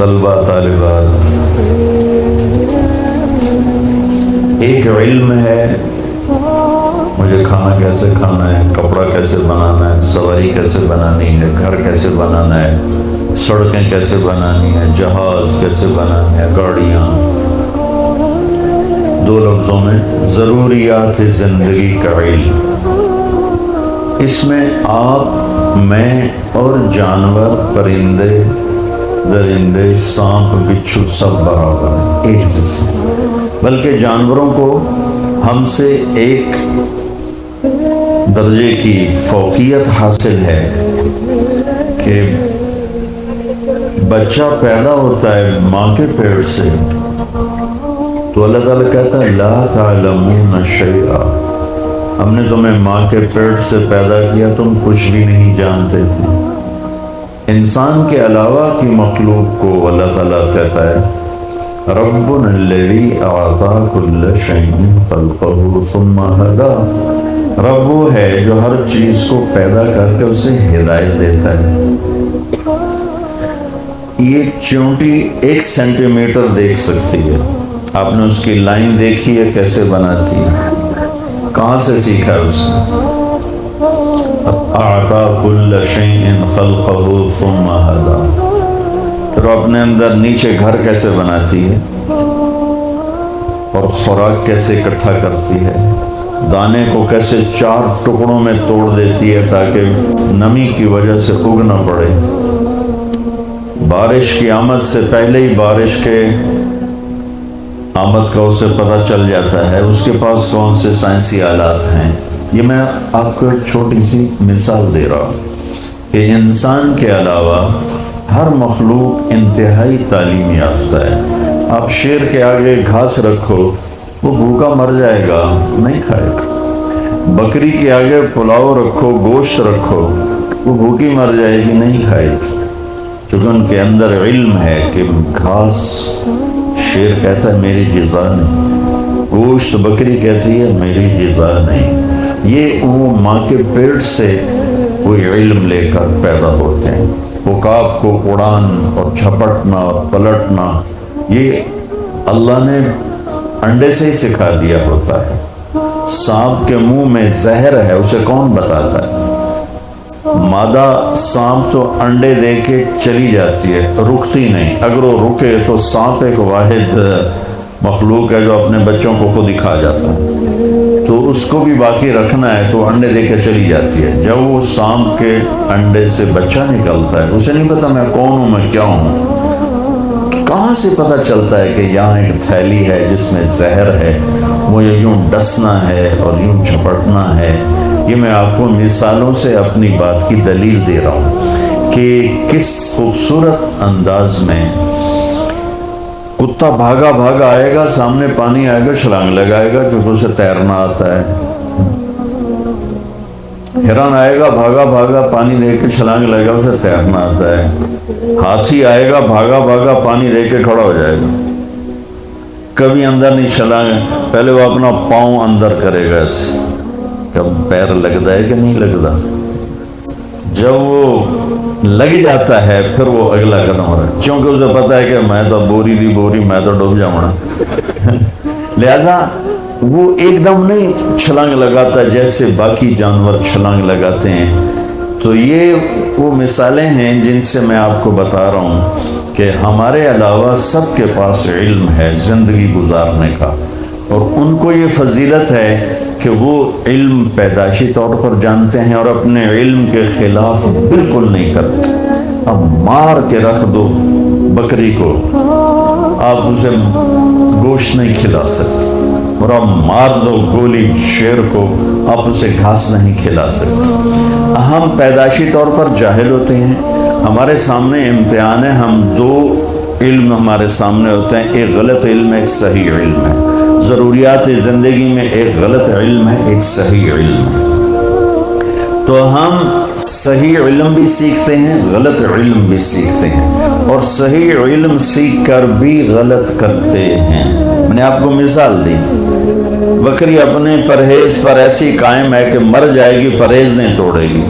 طلبہ طالبات، ایک علم ہے مجھے کھانا کیسے کھانا ہے، کپڑا کیسے بنانا ہے، سواری کیسے بنانی ہے، گھر کیسے بنانا ہے، سڑکیں کیسے بنانی ہے، جہاز کیسے بنانے ہیں، گاڑیاں، دو لفظوں میں ضروریات زندگی کا علم۔ اس میں آپ، میں اور جانور، پرندے درندے، سانپ بچھو سب برابر ہیں، ایک جیسے، بلکہ جانوروں کو ہم سے ایک درجے کی فوقیت حاصل ہے کہ بچہ پیدا ہوتا ہے ماں کے پیٹ سے تو اللہ تعالیٰ کہتا ہے لا تعلمون شیئا، ہم نے تمہیں ماں کے پیٹ سے پیدا کیا، تم کچھ بھی نہیں جانتے تھے۔ انسان کے علاوہ کی مخلوق کو اللہ تعالیٰ کہتا ہے ربنا الذی اعطی کل شیء خلقہ ثم ہدی، رب وہ ہے جو ہر چیز کو پیدا کر کے اسے ہدایت دیتا ہے۔ یہ چونٹی 1 سینٹی میٹر دیکھ سکتی ہے، آپ نے اس کی لائن دیکھی ہے کیسے بناتی ہے، کہاں سے سیکھا ہے اس نے؟ اعطا کل شیء خلقہ ثم ہدی، پھر وہ اپنے اندر نیچے گھر کیسے بناتی ہے اور خوراک کیسے اکٹھا کرتی ہے، دانے کو کیسے 4 ٹکڑوں میں توڑ دیتی ہے تاکہ نمی کی وجہ سے اگ نہ پڑے، بارش کی آمد سے پہلے ہی بارش کے آمد کا اسے پتہ چل جاتا ہے، اس کے پاس کون سے سائنسی آلات ہیں۔ یہ میں آپ کو ایک چھوٹی سی مثال دے رہا ہوں کہ انسان کے علاوہ ہر مخلوق انتہائی تعلیم یافتہ ہے۔ آپ شیر کے آگے گھاس رکھو وہ بھوکا مر جائے گا، نہیں کھائے گا۔ بکری کے آگے پلاؤ رکھو، گوشت رکھو، وہ بھوکی مر جائے گی، نہیں کھائے گی، چونکہ ان کے اندر علم ہے کہ گھاس، شیر کہتا ہے میری غذا نہیں، گوشت بکری کہتی ہے میری غذا نہیں۔ یہ وہ ماں کے پیٹ سے کوئی علم لے کر پیدا ہوتے ہیں۔ عقاب کو اڑان اور جھپٹنا اور پلٹنا یہ اللہ نے انڈے سے ہی سکھا دیا ہوتا ہے۔ سانپ کے منہ میں زہر ہے، اسے کون بتاتا ہے؟ مادہ سانپ تو انڈے دے کے چلی جاتی ہے، رکتی نہیں، اگر وہ رکے تو سانپ ایک واحد مخلوق ہے جو اپنے بچوں کو خود ہی کھا جاتا ہے، تو اس کو بھی باقی رکھنا ہے تو انڈے دے کے چلی جاتی ہے۔ جب وہ سانپ کے انڈے سے بچہ نکلتا ہے، اسے نہیں پتا میں کون ہوں، میں کیا ہوں، کہاں سے پتہ چلتا ہے کہ یہاں ایک تھیلی ہے جس میں زہر ہے، مجھے یوں ڈسنا ہے اور یوں جھپٹنا ہے۔ یہ میں آپ کو مثالوں سے اپنی بات کی دلیل دے رہا ہوں کہ کس خوبصورت انداز میں کتا بھاگا بھاگا آئے گا، سامنے پانی آئے گا، چھلانگ لگائے گا چونکہ اسے تیرنا آتا ہے۔ ہرن آئے گا بھاگا بھاگا، پانی دے کے چھلانگ لگائے گا، اسے تیرنا آتا ہے۔ ہاتھی آئے گا بھاگا بھاگا، پانی دے کے کھڑا ہو جائے گا، کبھی اندر نہیں چھلانگ، پہلے وہ اپنا پاؤں اندر کرے گا ایسے، کب پیر لگتا ہے کہ نہیں لگتا، جب وہ لگ جاتا ہے پھر وہ اگلا قدم ہو رہا ہے، کیونکہ اسے پتا ہے کہ میں تو بوری دی بوری، میں تو ڈوب جاؤں، لہذا وہ ایک دم نہیں چھلانگ لگاتا جیسے باقی جانور چھلانگ لگاتے ہیں۔ تو یہ وہ مثالیں ہیں جن سے میں آپ کو بتا رہا ہوں کہ ہمارے علاوہ سب کے پاس علم ہے زندگی گزارنے کا، اور ان کو یہ فضیلت ہے کہ وہ علم پیدائشی طور پر جانتے ہیں اور اپنے علم کے خلاف بالکل نہیں کرتے۔ اب مار کے رکھ دو بکری کو، آپ اسے گوشت نہیں کھلا سکتے، اور اب مار دو گولی شیر کو، آپ اسے گھاس نہیں کھلا سکتے۔ ہم پیدائشی طور پر جاہل ہوتے ہیں، ہمارے سامنے امتحان ہے، ہم 2 علم ہمارے سامنے ہوتے ہیں، ایک غلط علم ہے، ایک صحیح علم ہے۔ ضروریات زندگی میں ایک غلط علم ہے، ایک صحیح علم ہے، تو ہم صحیح علم بھی سیکھتے ہیں، غلط علم بھی سیکھتے ہیں، اور صحیح علم سیکھ کر بھی غلط کرتے ہیں۔ میں نے آپ کو مثال دی، بکری اپنے پرہیز پر ایسی قائم ہے کہ مر جائے گی، پرہیز نہیں توڑے گی،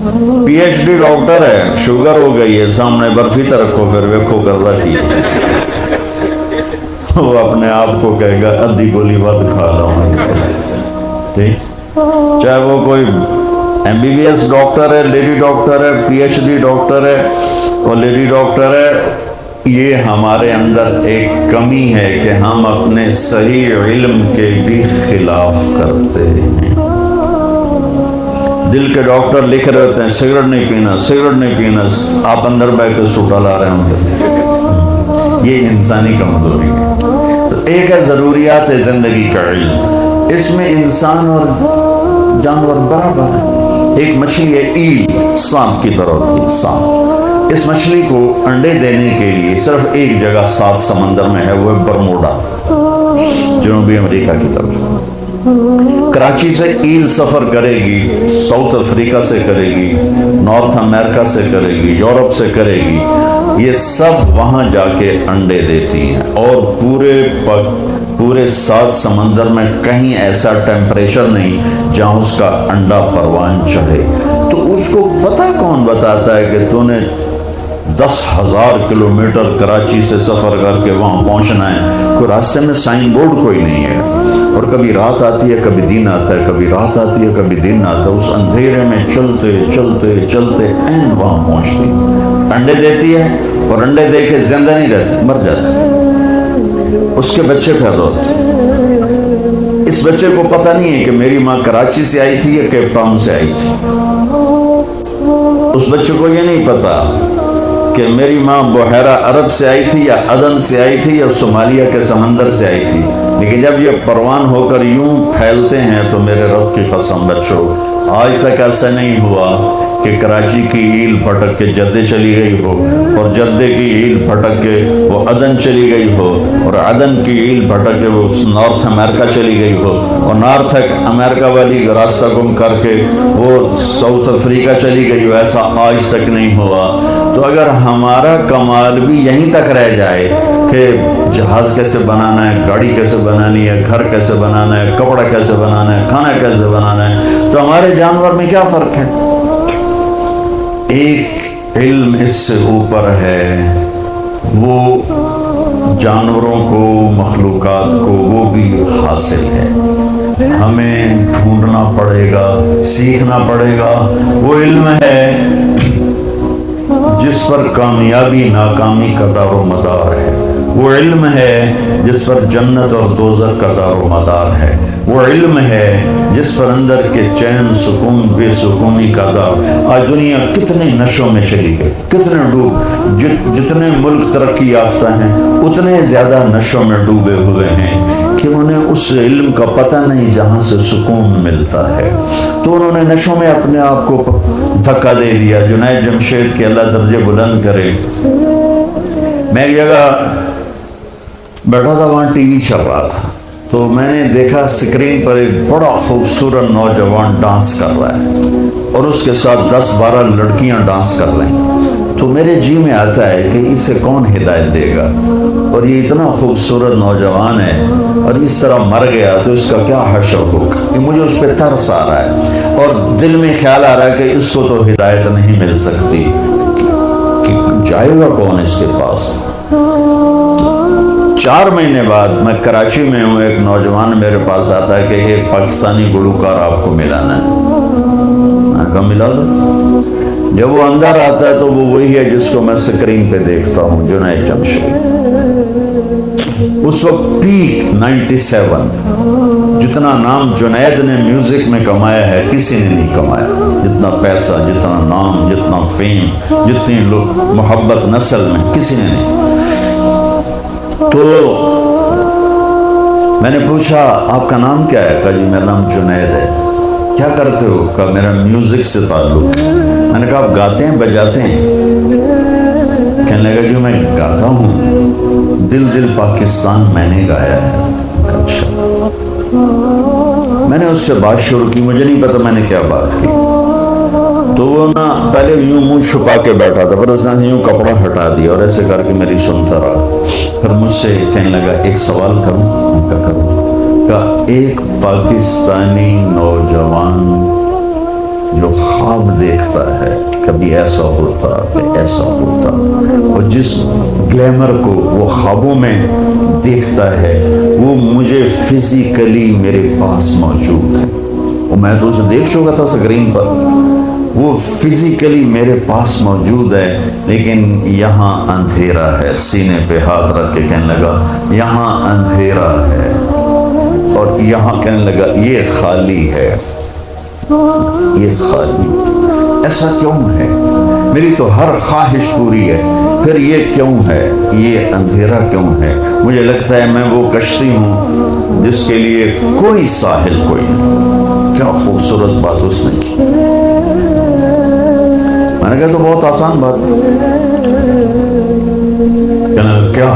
پی ایچ ڈی ڈاکٹر ہے, شوگر ہو گئی ہے, سامنے برفی تو رکھو پھر ویکھو کردا کی وہ اپنے آپ کو کہے گا ادھی گولی ود کھا لوں. ٹھیک, چاہے وہ کوئی M B B S doctor ہے, لیڈی ڈاکٹر ہے, پی ایچ ڈی ڈاکٹر ہے اور لیڈی ڈاکٹر ہے, یہ ہمارے اندر ایک کمی ہے کہ ہم اپنے صحیح علم کے بھی خلاف کرتے ہیں. دل کے ڈاکٹر لکھ رہے ہوتے ہیں سگریٹ نہیں پینا, سگریٹ نہیں پینا, آپ اندر بیٹھ کے سوٹا لا رہے ہوں گے. یہ انسانی کمزوری ہے. تو ایک ہے ضروریات زندگی کا علم, اس میں انسان اور جانور برابر ہے. ایک مچھلی ہے ایل, سانپ کی طرح ہوتی ہے سانپ. اس مچھلی کو انڈے دینے کے لیے صرف ایک جگہ 7 سمندر میں ہے, وہ ہے برموڈا, جنوبی امریکہ کی طرف. کراچی سے ایل سفر کرے گی, ساؤتھ افریقہ سے کرے گی, نارتھ امریکہ سے کرے گی, یورپ سے کرے گی, یہ سب وہاں جا کے انڈے دیتی ہیں. اور پورے 7 سمندر میں کہیں ایسا ٹیمپریچر نہیں جہاں اس کا انڈا پروان چڑھے. تو اس کو پتہ کون بتاتا ہے کہ تو نے 10,000 کلومیٹر کراچی سے سفر کر کے وہاں پہنچنا ہے, کوئی راستے میں سائن بورڈ کوئی نہیں ہے, اور کبھی رات آتی ہے کبھی دن آتا ہے, کبھی رات آتی ہے کبھی دن آتا ہے. اس اندھیرے میں چلتے چلتے چلتے این وہاں پہنچتی, انڈے دیتی ہے, اور انڈے دے کے زندہ نہیں رہتی, مر جاتی, اس کے بچے پیدا ہوتے. اس بچے کو پتہ نہیں ہے کہ میری ماں کراچی سے آئی تھی یا کیپ ٹاؤن سے آئی تھی. اس بچے کو یہ نہیں پتا کہ میری ماں بحیرہ عرب سے آئی تھی یا عدن سے آئی تھی یا صومالیہ کے سمندر سے آئی تھی. لیکن جب یہ پروان ہو کر یوں پھیلتے ہیں تو میرے رب کی قسم بچوں, آج تک ایسا نہیں ہوا کہ کراچی کی ایل پھٹک کے جدے چلی گئی ہو, اور جدے کی ایل پھٹک کے وہ عدن چلی گئی ہو, اور عدن کی ایل پھٹک کے وہ نارتھ امریکہ چلی گئی ہو, اور نارتھ امریکہ والی راستہ گم کر کے وہ ساؤتھ افریقہ چلی گئی ہو. ایسا آج تک نہیں ہوا. تو اگر ہمارا کمال بھی یہیں تک رہ جائے کہ جہاز کیسے بنانا ہے, گاڑی کیسے بنانی ہے, گھر کیسے بنانا ہے, کپڑا کیسے بنانا ہے, کھانا کیسے بنانا ہے, تو ہمارے جانور میں کیا فرق ہے؟ ایک علم اس سے اوپر ہے, وہ جانوروں کو, مخلوقات کو وہ بھی حاصل ہے. ہمیں ڈھونڈنا پڑے گا, سیکھنا پڑے گا. وہ علم ہے جس پر کامیابی ناکامی کا دار و مدار ہے. وہ علم ہے جس پر جنت اور دوزخ کا دار و مدار ہے. وہ علم ہے جس پر اندر کے چین, سکون, بے سکونی کا دار. آج دنیا کتنے نشوں میں چلی گئی, کتنے ڈوب, جتنے ملک ترقی یافتہ ہیں اتنے زیادہ نشوں میں ڈوبے ہوئے ہیں کہ انہیں اس علم کا پتہ نہیں جہاں سے سکون ملتا ہے. تو انہوں نے نشوں میں اپنے آپ کو دھکا دے دیا. جنید جمشید کے اللہ درجے بلند کرے, میں ایک جگہ بیٹھا تھا, وہاں ٹی وی چل رہا تھا, تو میں نے دیکھا اسکرین پر ایک بڑا خوبصورت نوجوان ڈانس کر رہا ہے, اور اس کے ساتھ 10-12 لڑکیاں ڈانس کر رہی ہیں. تو میرے جی میں آتا ہے کہ اسے کون ہدایت دے گا, اور یہ اتنا خوبصورت نوجوان ہے اور اس طرح مر گیا تو اس کا کیا حشر ہوگا. کہ مجھے اس پہ ترس آ رہا ہے, اور دل میں خیال آ رہا ہے کہ اس کو تو ہدایت نہیں مل سکتی, کہ جائے گا کون اس کے پاس. 4 مہینے بعد میں کراچی میں ہوں, ایک نوجوان میرے پاس آتا ہے کہ ایک پاکستانی گلوکار آپ کو ملانا ہے. میں کہا ملا دو. جب وہ اندر آتا ہے تو وہ وہی ہے جس کو میں سکرین پہ دیکھتا ہوں, جنید جمشید. اس وقت پیک 97, جتنا نام جنید نے میوزک میں کمایا ہے کسی نے نہیں کمایا. جتنا پیسہ, جتنا نام, جتنا فیم, جتنی محبت نسل میں کسی نے نہیں. تو میں نے پوچھا آپ کا نام کیا ہے؟ کہا جی میرا نام جنید ہے. کیا کرتے ہو؟ کہا میرا میوزک سے تعلق ہے. میں نے کہا آپ گاتے ہیں بجاتے ہیں؟ کہنے لگا جو میں گاتا ہوں, دل دل پاکستان میں نے گایا ہے. اچھا. میں نے اس سے بات شروع کی, مجھے نہیں پتا میں نے کیا بات کی. تو وہ نا پہلے یوں منہ چھپا کے بیٹھا تھا, پھر اس نے یوں کپڑا ہٹا دیا اور ایسے کر کے میری سنتا رہا. پھر مجھ سے کہنے لگا ایک سوال کروں؟ میں کہا کروں. کہا ایک پاکستانی نوجوان جو خواب دیکھتا ہے کبھی ایسا ہوتا کہ ایسا ہوتا، اور جس گلیمر کو وہ خوابوں میں دیکھتا ہے وہ مجھے فزیکلی میرے پاس موجود ہے، اور میں تو اسے دیکھ چکا تھا اسکرین پر، وہ فزیکلی میرے پاس موجود ہے، لیکن یہاں اندھیرا ہے۔ سینے پہ ہاتھ رکھ کے کہنے لگا یہاں اندھیرا ہے، اور یہاں کہنے لگا یہ خالی ہے، یہ خالی۔ ایسا کیوں ہے؟ میری تو ہر خواہش پوری ہے، پھر یہ کیوں ہے؟ یہ اندھیرا کیوں ہے؟ مجھے لگتا ہے میں وہ کشتی ہوں جس کے لیے کوئی ساحل کوئی نہیں۔ کیا خوبصورت بات اس نے کی۔ میں نے کہا تو بہت آسان بات ہے۔ کہنے لگا کیا؟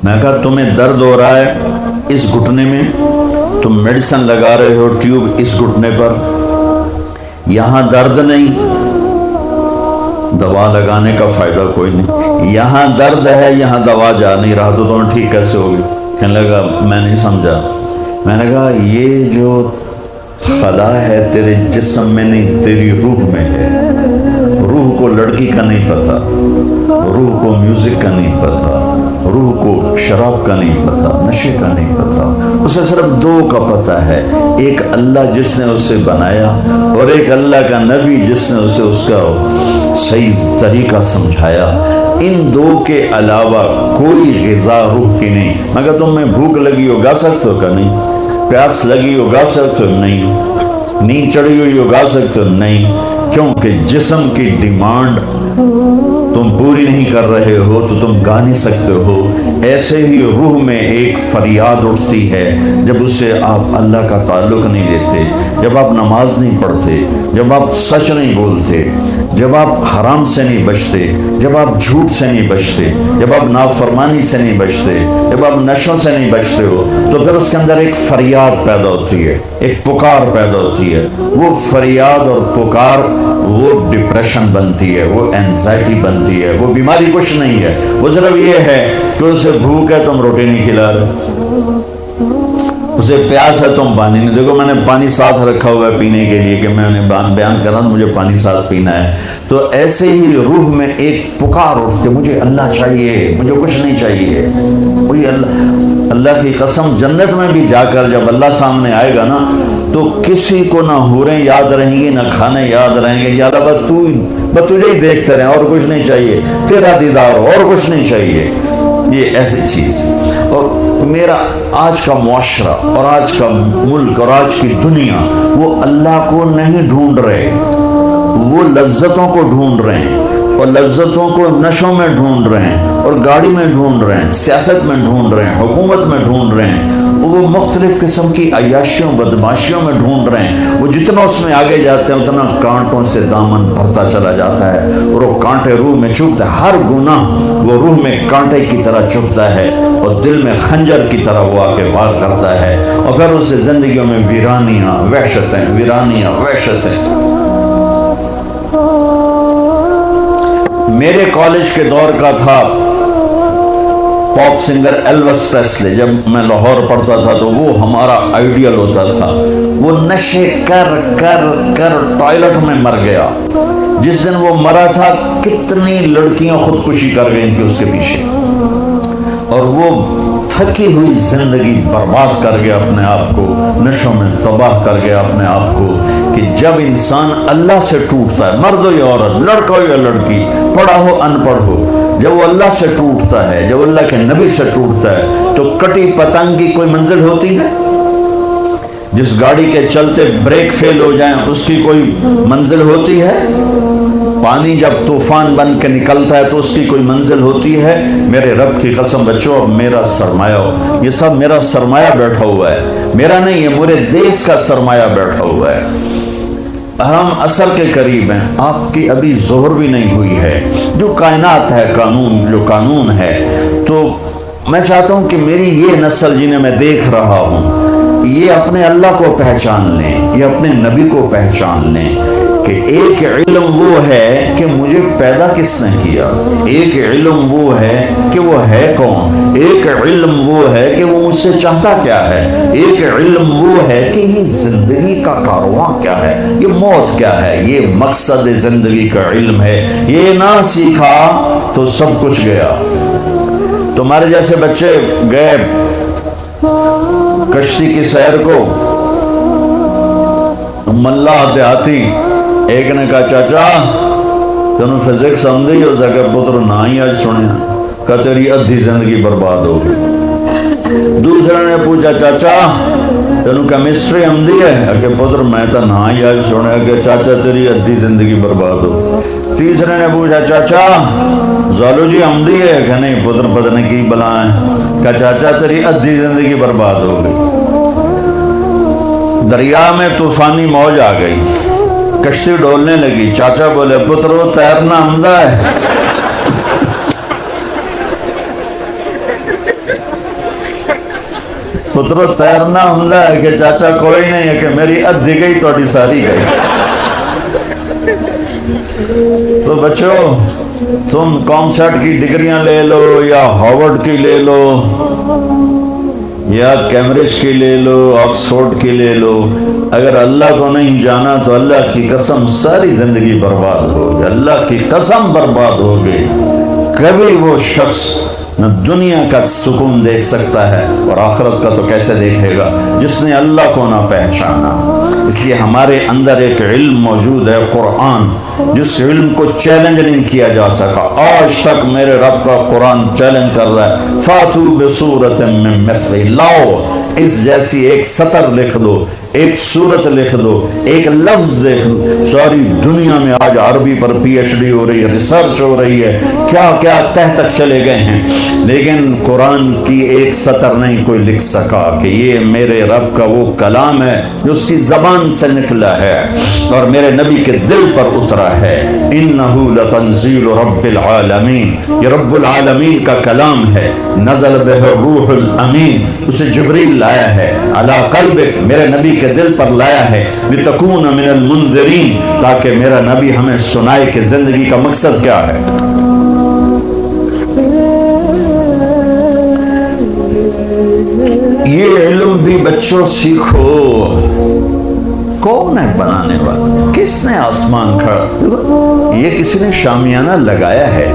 میں نے کہا تمہیں درد ہو رہا ہے اس گھٹنے میں، تم میڈیسن لگا رہے ہو ٹیوب اس گھٹنے پر، یہاں درد نہیں، دوا لگانے کا فائدہ کوئی نہیں، یہاں درد ہے، یہاں دوا جا نہیں رہا، تو تمہیں ٹھیک کیسے ہوگی؟ کہنے لگا میں نہیں سمجھا۔ میں نے کہا یہ جو خلا ہے تیرے جسم میں نہیں، تیری روح میں ہے۔ روح کو لڑکی کا نہیں پتا، روح کو میوزک کا نہیں پتا، روح کو شراب کا نہیں پتا، نشے کا نہیں پتا، اسے صرف دو کا پتا ہے، ایک اللہ جس نے اسے بنایا، اور ایک اللہ کا نبی جس نے اسے اس کا صحیح طریقہ سمجھایا۔ ان دو کے علاوہ کوئی غذا روح کی نہیں۔ مگر تمہیں بھوک لگی ہو گا سکتے ہو کہ نہیں؟ پیاس لگی ہو گا سکتے ہو؟ نہیں۔ نیند چڑھی ہوئی ہو گا سکتے ہو؟ نہیں، کیونکہ جسم کی ڈیمانڈ تم پوری نہیں کر رہے ہو تو تم گا نہیں سکتے ہو۔ ایسے ہی روح میں ایک فریاد اٹھتی ہے جب اسے آپ اللہ کا تعلق نہیں دیتے، جب آپ نماز نہیں پڑھتے، جب آپ سچ نہیں بولتے، جب آپ حرام سے نہیں بچتے، جب آپ جھوٹ سے نہیں بچتے، جب آپ نافرمانی سے نہیں بچتے، جب آپ نشوں سے نہیں بچتے ہو، تو پھر اس کے اندر ایک فریاد پیدا ہوتی ہے، ایک پکار پیدا ہوتی ہے۔ وہ فریاد اور پکار وہ ڈپریشن بنتی ہے، وہ اینزائٹی بنتی ہے، وہ بیماری کچھ نہیں ہے، وہ صرف یہ ہے کہ اسے بھوک ہے تم روٹی نہیں کھلا رہے، اسے پیاس ہے تم پانی نہیں۔ دیکھو میں نے پانی ساتھ رکھا ہوا ہے پینے کے لیے کہ میں نے بیان کر رہا ہوں مجھے پانی ساتھ پینا ہے۔ تو ایسے ہی روح میں ایک پکار اٹھتے، مجھے اللہ چاہیے، مجھے کچھ نہیں چاہیے۔ وہی اللہ کی قسم، جنت میں بھی جا کر جب اللہ سامنے آئے گا نا تو کسی کو نہ حوریں یاد رہیں گی، نہ کھانے یاد رہیں گے، یا اللہ بس تجھے ہی دیکھتے رہیں، اور کچھ نہیں چاہیے، تیرا دیدار اور کچھ نہیں چاہیے۔ یہ ایسی چیز ہے۔ اور میرا آج کا معاشرہ اور آج کا ملک اور آج کی دنیا وہ اللہ کو نہیں ڈھونڈ رہے، وہ لذتوں کو ڈھونڈ رہے ہیں، اور لذتوں کو نشوں میں ڈھونڈ رہے ہیں، اور گاڑی میں ڈھونڈ رہے ہیں، سیاست میں ڈھونڈ رہے ہیں، حکومت میں ڈھونڈ رہے ہیں، وہ مختلف قسم کی عیاشیوں بدماشیوں میں ڈھونڈ رہے ہیں۔ وہ جتنا اس میں آگے جاتے ہیں اتنا کانٹوں سے دامن بھرتا چلا جاتا ہے، اور وہ کانٹے روح میں چبھتے ہیں، ہر گناہ وہ روح میں کانٹے کی طرح چبھتا ہے، اور دل میں خنجر کی طرح وہ آ کے وار کرتا ہے، اور پھر اس سے زندگیوں میں ویرانیاں وحشتیں، ویرانیاں وحشتیں۔ میرے کالج کے دور کا تھا پاپ سنگر ایلوس پریسلے، جب میں لاہور پڑھتا تھا تو وہ ہمارا آئیڈیل ہوتا تھا۔ وہ نشے کر کر کر ٹوائلٹ میں مر گیا۔ جس دن وہ مرا تھا کتنی لڑکیاں خودکشی کر گئی تھی اس کے پیچھے، اور وہ تھکی ہوئی زندگی برباد کر گیا اپنے آپ کو، نشوں میں تباہ کر گیا اپنے آپ کو۔ کہ جب انسان اللہ سے ٹوٹتا ہے، مرد ہو یا عورت، لڑکا ہو یا لڑکی، پڑھا ہو ان پڑھ ہو، جب وہ اللہ سے ٹوٹتا ہے، جب اللہ کے نبی سے ٹوٹتا ہے، تو کٹی پتنگ کی کوئی منزل ہوتی ہے؟ جس گاڑی کے چلتے بریک فیل ہو جائیں اس کی کوئی منزل ہوتی ہے؟ پانی جب طوفان بن کے نکلتا ہے تو اس کی کوئی منزل ہوتی ہے؟ میرے رب کی قسم بچوں، اب میرا سرمایہ ہو، یہ سب میرا سرمایہ بیٹھا ہوا ہے، میرا نہیں، یہ میرے دیش کا سرمایہ بیٹھا ہوا ہے۔ ہم عصر کے قریب ہیں، آپ کی ابھی ظہر بھی نہیں ہوئی ہے۔ جو کائنات ہے، جو قانون ہے، تو میں چاہتا ہوں کہ میری یہ نسل جنہیں میں دیکھ رہا ہوں، یہ اپنے اللہ کو پہچان لیں، یہ اپنے نبی کو پہچان لیں کہ ایک علم وہ ہے کہ مجھے پیدا کس نے کیا، ایک علم وہ ہے کہ وہ ہے کون، ایک علم وہ ہے کہ وہ مجھ سے چاہتا کیا ہے، ایک علم وہ ہے کہ یہ زندگی کا کارواں کیا ہے، یہ موت کیا ہے، یہ مقصد زندگی کا علم ہے۔ یہ نہ سیکھا تو سب کچھ گیا۔ تمہارے جیسے بچے گئے کشتی کی سیر کو، ملا دیہاتی ایک نے کہا چاچا تینوں فزکس آندی ہو سکے پتر نہ ہی آج سنیا کہ تیری ادھی زندگی برباد ہو گئی۔ دوسرے نے پوچھا چاچا تینوں کیمسٹری آندی ہے کہ پتر میں تو نہ ہی آج سنیا کہ چاچا تیری ادھی زندگی برباد ہو۔ تیسرے نے پوچھا چاچا زالوجی آندی ہے کہ نہیں پتر پتہ نہیں کی بلا ہے کہ چاچا تیری ادھی زندگی برباد ہو گئی۔ دریا میں طوفانی موج آ گئی، کشتی ڈولنے لگی، چاچا بولے پترو تیرنا آمدہ ہے؟ پترو تیرنا آمدہ ہے کہ چاچا کوئی نہیں ہے کہ میری ادھی گئی توڑی ساری گئی۔ تو بچوں تم کامسیٹ کی ڈگریاں لے لو یا ہارورڈ کی لے لو یا کیمبرج کی لے لو، آکسفورڈ کی لے لو، اگر اللہ کو نہیں جانا تو اللہ کی قسم ساری زندگی برباد ہوگی، اللہ کی قسم برباد ہوگی۔ کبھی وہ شخص نہ دنیا کا سکون دیکھ سکتا ہے اور آخرت کا تو کیسے دیکھے گا جس نے اللہ کو نہ پہچانا۔ اس لیے ہمارے اندر ایک علم موجود ہے قرآن، جس علم کو چیلنج نہیں کیا جا سکا۔ آج تک میرے رب کا قرآن چیلنج کر رہا ہے، فاتو بصورت من مثلہ، لاؤ اس جیسی ایک سطر لکھ دو، ایک صورت لکھ دو، ایک لفظ دیکھ دو۔ ساری دنیا میں آج عربی پر پی ایچ ڈی ہو رہی ہے، ریسرچ ہو رہی ہے، کیا کیا تہ تک چلے گئے ہیں، لیکن قرآن کی ایک سطر نہیں کوئی لکھ سکا کہ یہ میرے رب کا وہ کلام ہے جو اس کی زبان سے نکلا ہے اور میرے نبی کے دل پر اترا ہے۔ انہ لتنزیل رب العالمین، یہ رب العالمین کا کلام ہے، نزل بہ الروح الامین، اسے جبریل لایا ہے، علی قلبک، میرے نبی کے دل پر لایا ہے، لتکون من المنذرین، تاکہ میرا نبی ہمیں سنائے کہ زندگی کا مقصد کیا ہے۔ یہ علم بھی بچوں سیکھو۔ کون ہے بنانے والا؟ کس نے آسمان کھڑا؟ یہ کسی نے شامیانہ لگایا ہے،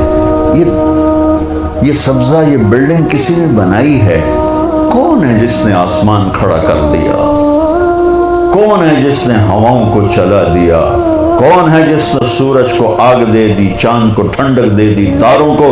یہ سبزہ، یہ بلڈنگ کسی نے بنائی ہے؟ کون ہے جس نے آسمان کھڑا کر دیا؟ کون ہے جس نے ہواؤں کو چلا دیا؟ کون ہے جس نے سورج کو آگ دے دی، چاند کو ٹھنڈک دے دی، تاروں کو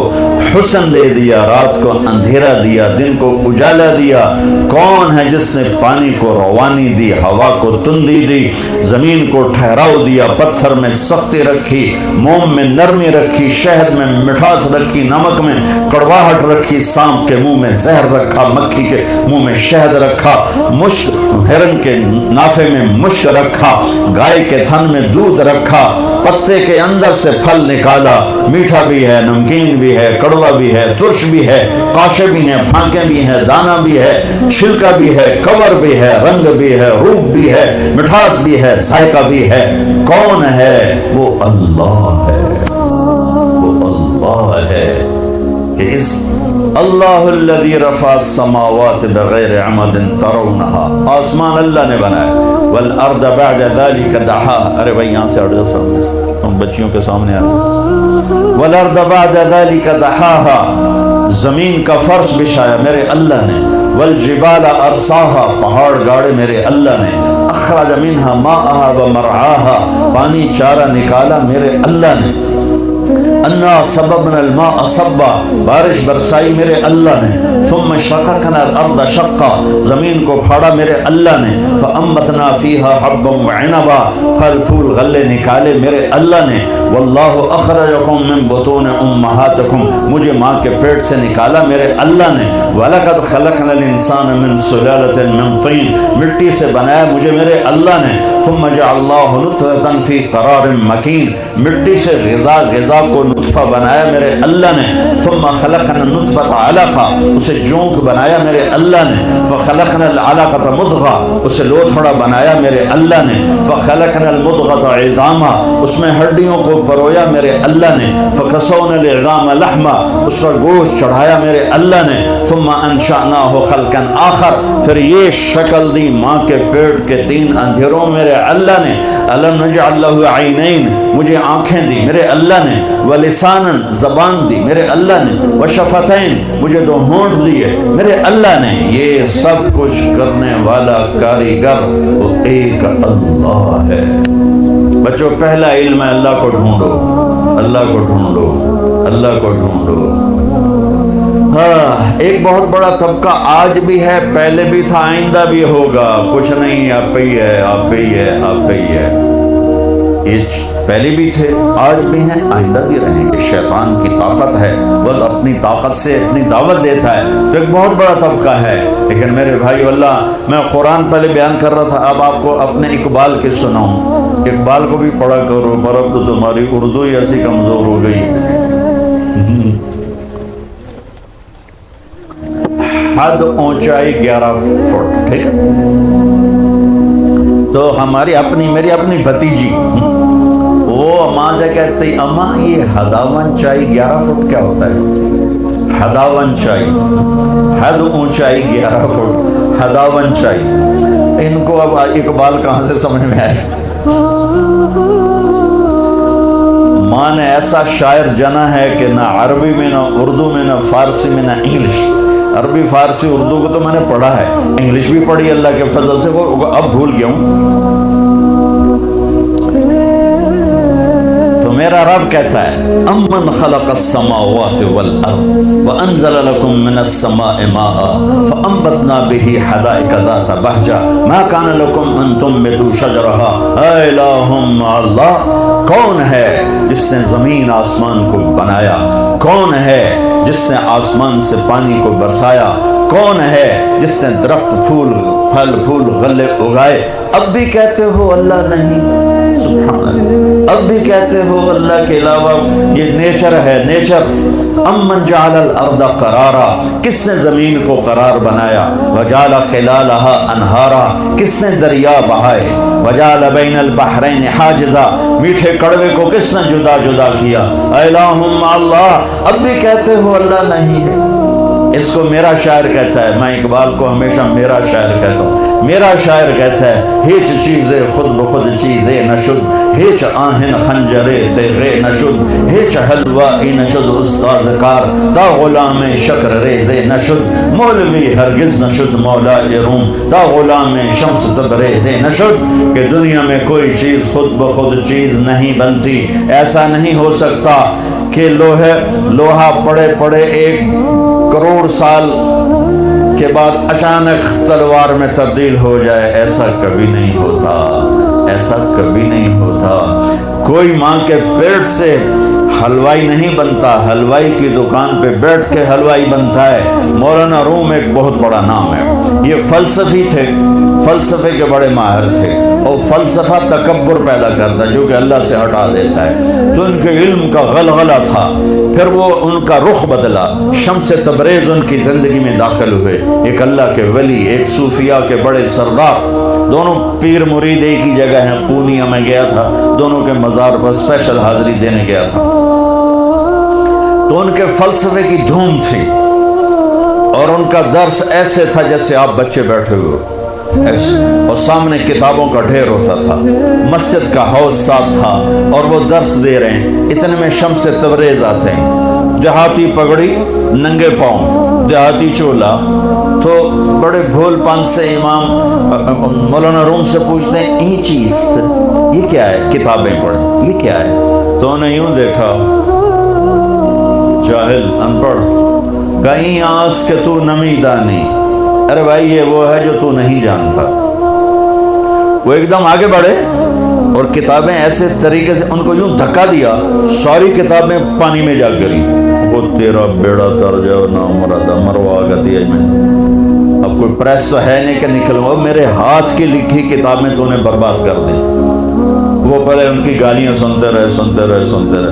حسن دے دیا، رات کو اندھیرا دیا، دن کو اجالا دیا؟ کون ہے جس نے پانی کو روانی دی، ہوا کو تندی دی، زمین کو ٹھہراؤ دیا، پتھر میں سختی رکھی، موم میں نرمی رکھی، شہد میں مٹھاس رکھی، نمک میں کڑواہٹ رکھی، سانپ کے منہ میں زہر رکھا، مکھی کے منہ میں شہد رکھا، مشک، ہرن کے نافے میں مشک رکھا، گائے کے تھن میں دودھ رکھا، پتے کے اندر سے پھل نکالا، میٹھا بھی ہے، نمکین بھی ہے، کڑوا بھی ہے، ترش بھی ہے، قاشے بھی ہیں، پھانکیں بھی ہیں، دانا بھی ہے، چھلکا بھی ہے، کور بھی ہے، رنگ بھی ہے، روپ بھی ہے، مٹھاس بھی ہے، ذائقہ بھی ہے۔ کون ہے؟ وہ اللہ ہے، وہ اللہ ہے کہ اس اللہ الذی رفع السماوات بغیر عمد ترونها، آسمان اللہ نے بنایا، والارض بعد ذلك دحاها، ارے بھائی یہاں سے ہٹ جاؤ سامنے سے، ہم بچیوں کے سامنے آ رہے، والارض بعد ذلك دحاها، زمین کا فرش بچھایا میرے اللہ نے، والجبال ارساها، پہاڑ گاڑے میرے اللہ نے، اخرج منها ماءها ومرعاها، پانی چارہ نکالا میرے اللہ نے، انا سببنا الماء صبا، بارش برسائی میرے اللہ نے، ثم شققنا الارض شقا، زمین کو پھاڑا میرے اللہ نے، فانبتنا فیہا حبا وعنبا، پھل پھول غلے نکالے میرے اللہ نے، واللہ اخرجکم من بطون امہاتکم، مجھے ماں کے پیٹ سے نکالا میرے اللہ نے، وَلَقَدْ خَلَقْنَا الْإِنسَانَ مِنْ سُلَالَةٍ مِنْ طِينٍ، مٹی سے بنایا مجھے میرے اللہ نے، ثم جعلناه نطفة في قرار مکین، مٹی سے غذا کو نطفہ بنایا میرے اللہ نے، ثم خلقنا النطفة علقہ، اسے جونک بنایا میرے اللہ نے، فخلقنا العلقة مضغہ، اسے لوتھڑا بنایا میرے اللہ نے، فخلقنا المضغة عظاما، اس میں ہڈیوں کو پرویا میرے اللہ نے، فکسونا العظام لحما، اس پر گوشت چڑھایا میرے اللہ نے، ثم انشأناه خلقا آخر، پھر یہ شکل دی ماں کے پیٹ کے 3 اندھیروں میرے اللہ نے، الم نجعل له عینین، مجھے آنکھیں دی میرے اللہ نے، ولسانا، زبان دی میرے اللہ نے، وشفتین، مجھے 2 ہونٹ دیے میرے اللہ نے۔ یہ سب کچھ کرنے والا کاریگر وہ ایک اللہ ہے۔ بچوں، پہلا علم ہے اللہ کو ڈھونڈو، اللہ کو ڈھونڈو، اللہ کو ڈھونڈو۔ ہاں، ایک بہت بڑا طبقہ آج بھی ہے، پہلے بھی تھا، آئندہ بھی ہوگا، کچھ نہیں، آپ پہ ہی ہے، آپ پہ ہی ہے، آپ پہ ہی ہے۔ یہ پہلے بھی تھے، آج بھی ہیں، آئندہ بھی رہیں گے۔ شیطان کی طاقت ہے، وہ اپنی طاقت سے اپنی دعوت دیتا ہے، تو ایک بہت بڑا طبقہ ہے۔ لیکن میرے بھائی اللہ، میں قرآن پہلے بیان کر رہا تھا، اب آپ کو اپنے اقبال کی سناؤں۔ اقبال کو بھی پڑھا کرو، پر اب تو تمہاری اردو ہی ایسی کمزور ہو گئی۔ حد اونچائی 11 فٹ، ٹھیک ہے؟ تو میری اپنی بھتیجی وہ ماں سے کہتی، اماں یہ حداون چائی 11 فٹ کیا ہوتا ہے؟ حداون چائی، حد اونچائی 11 فٹ، حداون چائی۔ ان کو اب اقبال کہاں سے سمجھ میں آئے؟ ماں نے ایسا شاعر جنا ہے کہ نہ عربی میں، نہ اردو میں، نہ فارسی میں، نہ انگلش۔ عربی، فارسی، اردو کو تو میں نے پڑھا ہے، انگلش بھی پڑھی اللہ کے فضل سے، وہ اب بھول گیا ہوں۔ تو میرا رب کہتا ہے، امن خلق السماوات والارض وانزل لكم من السماء ماء فانبتنا به حدائق ذات بہجہ ما كان لكم ان تنبتوا شجرها اے الہم اللہ، کون ہے جس نے زمین آسمان کو بنایا؟ کون ہے جس نے آسمان سے پانی کو برسایا؟ کون ہے جس نے درخت، پھول، پھل، پھول، غلے اگائے؟ اب بھی کہتے ہو اللہ نہیں؟ سبحان اللہ، اب بھی کہتے ہو اللہ کے علاوہ؟ یہ نیچر ہے، نیچر۔ امن جعل الارض قرارا، کس نے زمین کو قرار بنایا؟ وجعل خلالها انہارا، کس نے دریا بہائے؟ وجعل بین البحرین حاجزا، میٹھے کڑوے کو کس نے جدا جدا کیا؟ الہم اللہ، اب بھی کہتے ہو اللہ نہیں ہے؟ اس کو میرا شاعر کہتا ہے، میں اقبال کو ہمیشہ میرا شاعر کہتا ہوں۔ میرا شاعر کہتا ہے، ہیچ چیزیں خود بخود چیزیں نشد، ہیچ آہن خنجرے تیغے نشد، ہیچ حلوائی نشد استاذ کار، تا غلام شکر ریزے نشد، مولوی ہرگز نشد مولا روم، تا غلام شمس تبریزے نشد۔ کہ دنیا میں کوئی چیز خود بخود چیز نہیں بنتی، ایسا نہیں ہو سکتا کہ لوہا پڑے پڑے 1 کروڑ سال کے بعد اچانک تلوار میں تبدیل ہو جائے، ایسا کبھی نہیں ہوتا، ایسا کبھی نہیں ہوتا۔ کوئی ماں کے پیٹ سے حلوائی نہیں بنتا، حلوائی کی دکان پہ بیٹھ کے حلوائی بنتا ہے۔ مولانا روم ایک بہت بڑا نام ہے، یہ فلسفی تھے، فلسفے کے بڑے ماہر تھے، اور فلسفہ تکبر پیدا کرتا ہے جو کہ اللہ سے ہٹا دیتا ہے، تو ان کے علم کا غلغلہ تھا۔ پھر وہ ان کا رخ بدلا، شمس تبریز ان کی زندگی میں داخل ہوئے، ایک اللہ کے ولی، ایک صوفیاء کے بڑے سردار، دونوں پیر مرید ایک ہی جگہ ہیں۔ پونیا میں گیا تھا، دونوں کے مزار پر اسپیشل حاضری دینے گیا تھا، تو ان کے فلسفے کی دھوم تھی، اور ان کا درس ایسے تھا جیسے آپ بچے بیٹھے ہوئے ایسے، اور سامنے کتابوں کا ڈھیر ہوتا تھا، مسجد کا حوض ساتھ تھا، اور وہ درس دے رہے ہیں۔ اتنے میں شمس تبریز آتے ہیں، دیہاتی پگڑی، ننگے پاؤں، دیہاتی چولا، تو بڑے بھول پن سے امام مولانا روم سے پوچھتے ہیں، یہ چیز یہ کیا ہے؟ کتابیں پڑھیں، یہ کیا ہے؟ تو انہیں یوں دیکھا، جاہل، ان پڑھ، گئی آس کہ تو نمی دانی، ارے بھائی یہ وہ ہے جو تو نہیں جانتا۔ وہ ایک دم آگے بڑھے اور کتابیں ایسے طریقے سے ان کو یوں دھکا دیا، ساری کتابیں پانی میں جا گری۔ وہ تیرا بیڑا تر جاؤ نا مراد مروا گتی ہے میں۔ اب کوئی پریس تو ہے نہیں کہ نکلواؤ، میرے ہاتھ کی لکھی کتابیں تو انہیں برباد کر دیں۔ وہ پہلے ان کی گالیاں سنتے رہے،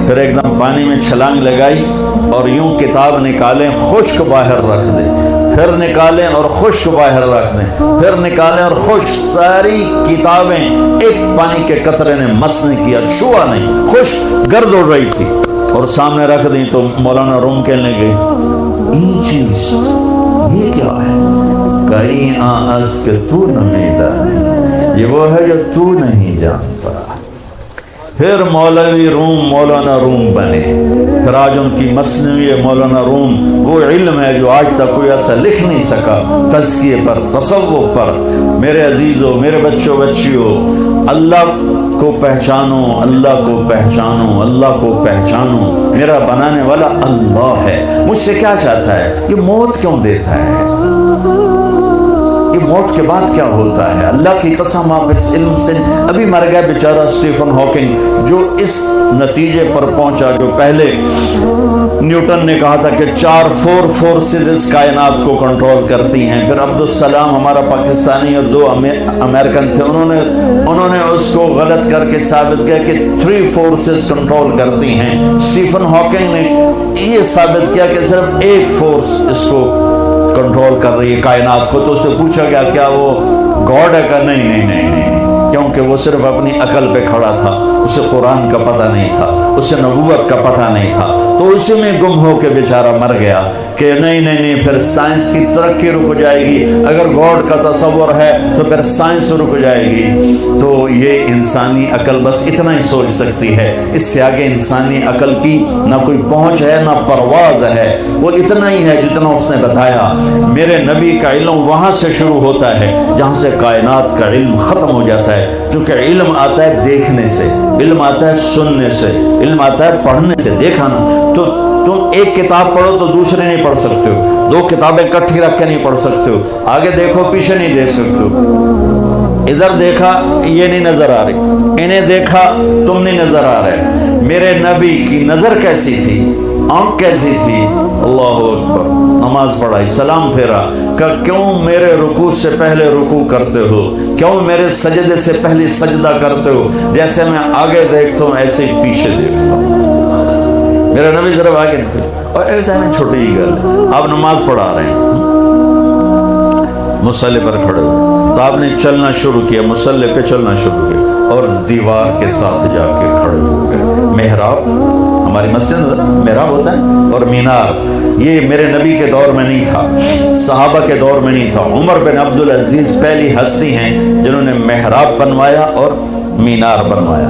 پھر ایک دم پانی میں چھلانگ لگائی اور یوں کتاب نکالیں، خشک باہر رکھ دیں، پھر نکالیں اور خشک باہر رکھ دیں، پھر نکالیں اور خشک، ساری کتابیں ایک پانی کے قطرے نے مس نہیں کیا، چھوا نہیں، خشک گرد اڑ رہی تھی، اور سامنے رکھ دیں تو مولانا روم کہنے گئے این چیز یہ کیا ہے؟ کہیں آس کہ تو نہ میدانی، یہ وہ ہے جو تو نہیں جانتا۔ پھر مولوی روم مولانا روم بنے، پھر آج ان کی مثنوی مولانا روم وہ علم ہے جو آج تک کوئی ایسا لکھ نہیں سکا، تزکیے پر، تصوف پر۔ میرے عزیزوں، میرے بچوں بچیوں، اللہ کو پہچانو، اللہ کو پہچانو، اللہ کو پہچانو۔ میرا بنانے والا اللہ ہے، مجھ سے کیا چاہتا ہے؟ یہ موت کیوں دیتا ہے؟ یہ موت کے بعد کیا ہوتا ہے؟ اللہ کی قسم آپ اس علم سے، ابھی مر گیا بیچارہ اسٹیفن ہاکنگ، جو اس نتیجے پر پہنچا جو پہلے نیوٹن نے کہا تھا کہ 4 فورسز اس کائنات کو کنٹرول کرتی ہیں، پھر عبدالسلام ہمارا پاکستانی اور 2 امریکن تھے، انہوں نے اس کو غلط کر کے ثابت کیا کہ 3 فورسز کنٹرول کرتی ہیں۔ اسٹیفن ہاکنگ نے یہ ثابت کیا کہ صرف ایک فورس اس کو کنٹرول کر رہی ہے کائنات کو۔ تو اس سے پوچھا گیا کیا وہ گاڈ ہے؟ کہ نہیں، کیونکہ وہ صرف اپنی عقل پہ کھڑا تھا، اسے قرآن کا پتہ نہیں تھا، اسے نبوت کا پتہ نہیں تھا، تو اسی میں گم ہو کے بیچارہ مر گیا کہ نہیں، پھر سائنس کی ترقی رک جائے گی، اگر گاڈ کا تصور ہے تو پھر سائنس رک جائے گی۔ تو یہ انسانی عقل بس اتنا ہی سوچ سکتی ہے، اس سے آگے انسانی عقل کی نہ کوئی پہنچ ہے نہ پرواز ہے، وہ اتنا ہی ہے جتنا اس نے بتایا۔ میرے نبی کا علم وہاں سے شروع ہوتا ہے جہاں سے کائنات کا علم ختم ہو جاتا ہے، کیونکہ علم آتا ہے دیکھنے سے، علم آتا ہے سننے سے، علم آتا ہے پڑھنے سے۔ دیکھا نا، تو تم ایک کتاب پڑھو تو دوسرے نہیں پڑھ سکتے ہو، 2 کتابیں کٹھی رکھ کے نہیں پڑھ سکتے ہو، آگے دیکھو پیچھے نہیں دیکھ سکتے ہو، ادھر دیکھا یہ نہیں نظر آ رہی، انہیں دیکھا تم نہیں نظر آ رہے۔ میرے نبی کی نظر کیسی تھی، آنکھ کیسی تھی؟ اللہ اکبر، نماز پڑھائی، سلام پھیرا کہ کیوں میرے رکوع سے پہلے رکوع کرتے ہو، کیوں میرے سجدے سے پہلے سجدہ کرتے ہو، جیسے میں آگے دیکھتا ہوں ایسے ہی پیچھے دیکھتا ہوں۔ میرا نبی صرف آگے نہیں تھے، اور ایک دم چھوٹی ہی گل ہے، آپ نماز پڑھا رہے ہیں، مصلی پر کھڑے ہوئے، تو آپ نے چلنا شروع کیا، مصلی پہ چلنا شروع کیا، اور دیوار کے ساتھ جا کے کھڑے ہو گئے۔ محراب، ہماری مسجد محراب ہوتا ہے، اور مینار، یہ میرے نبی کے دور میں نہیں تھا، صحابہ کے دور میں نہیں تھا۔ عمر بن عبدالعزیز پہلی ہستی ہیں جنہوں نے محراب بنوایا اور مینار بنوایا،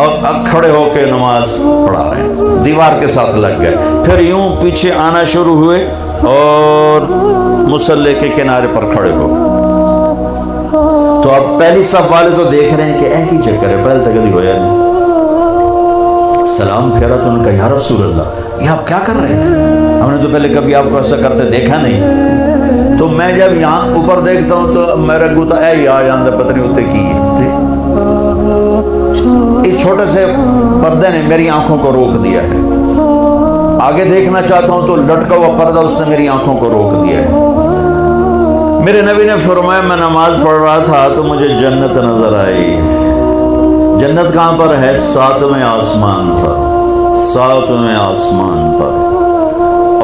اور اب کھڑے ہو کے نماز پڑھا رہے ہیں، دیوار کے ساتھ لگ گئے، پھر یوں پیچھے آنا شروع ہوئے اور مصلی کے کنارے پر کھڑے ہو۔ تو اب پہلی صف والے تو دیکھ رہے ہیں کہ ایک ہی چکر ہے، پہلے تک کبھی ہویا نہیں۔ سلام پھیرا تو انہوں نے کہا یا رسول اللہ، یہ آپ کیا کر رہے تھے؟ ہم نے تو پہلے کبھی آپ کو ایسا کرتے دیکھا نہیں۔ تو میں جب یہاں اوپر دیکھتا ہوں تو میرا گوتا اے یا جاندہ پتہ نہیں ہوتے کی ہے۔ اس چھوٹے سے پردے نے میری آنکھوں کو روک دیا ہے، آگے دیکھنا چاہتا ہوں تو لٹکا ہوا پردہ اس نے میری آنکھوں کو روک دیا ہے۔ میرے نبی نے فرمایا میں نماز پڑھ رہا تھا تو مجھے جنت نظر آئی۔ جنت کہاں پر ہے؟ 7ویں آسمان پر، 7ویں آسمان پر۔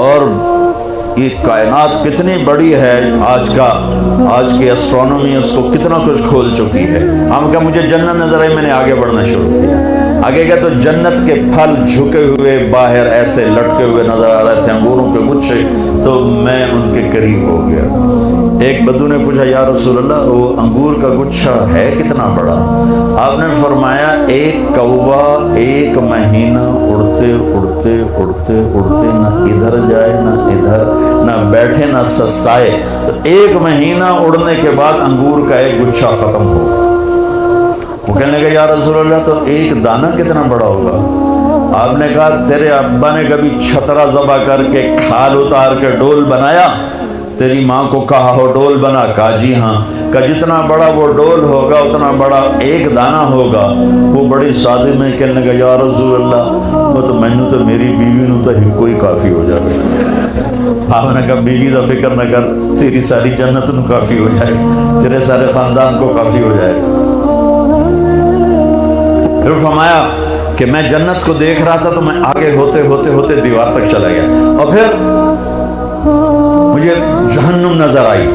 اور یہ کائنات کتنی بڑی ہے، آج کی اسٹرونومی اس کو کتنا کچھ کھول چکی ہے۔ ہم کہا مجھے جنت نظر آئی، میں نے آگے بڑھنا شروع کیا، آگے گیا تو جنت کے پھل جھکے ہوئے باہر ایسے لٹکے ہوئے نظر آ رہے تھے، انگوروں کے گچھے، تو میں ان کے قریب ہو گیا۔ ایک بدو نے پوچھا یا رسول اللہ وہ انگور کا گچھا ہے کتنا بڑا؟ آپ نے فرمایا ایک کوا 1 مہینہ اڑتے اڑتے اڑتے اڑتے نہ ادھر جائے نہ ادھر، نہ بیٹھے نہ سستائے، تو 1 مہینہ اڑنے کے بعد انگور کا ایک گچھا ختم ہو۔ وہ کہنے لگا یا رسول اللہ تو ایک دانہ کتنا بڑا ہوگا؟ آپ نے کہا تیرے ابا نے کبھی چھترا ذبح کر کے کھال اتار کے ڈول بنایا؟ تیری ماں کو کہا ہو ڈول بنا؟ کہا جی ہاں۔ کہ جتنا بڑا وہ ڈول ہوگا اتنا بڑا ایک دانہ ہوگا. وہ بڑی سادے میں کہنے لگا یا رسول اللہ وہ تو مینو تو میری بیوی نو تو ہی کوئی کافی ہو جائے. آپ نے کہا بیوی کا فکر نہ کر، تیری ساری جنت نو کافی ہو جائے، تیرے سارے خاندان کو کافی ہو جائے. پھر فرمایا کہ میں جنت کو دیکھ رہا تھا تو میں آگے ہوتے ہوتے ہوتے دیوار تک چلا گیا، اور پھر مجھے جہنم نظر آئی.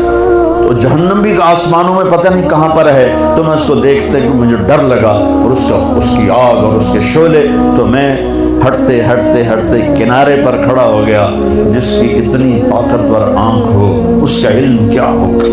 تو جہنم بھی آسمانوں میں پتہ نہیں کہاں پر ہے، تو میں اس کو دیکھتے مجھے ڈر لگا، اور اس کی آگ اور اس کے شعلے. تو میں ہٹتے ہٹتے ہٹتے کنارے پر کھڑا ہو گیا. جس کی اتنی طاقتور آنکھ ہو اس کا علم کیا ہوگا.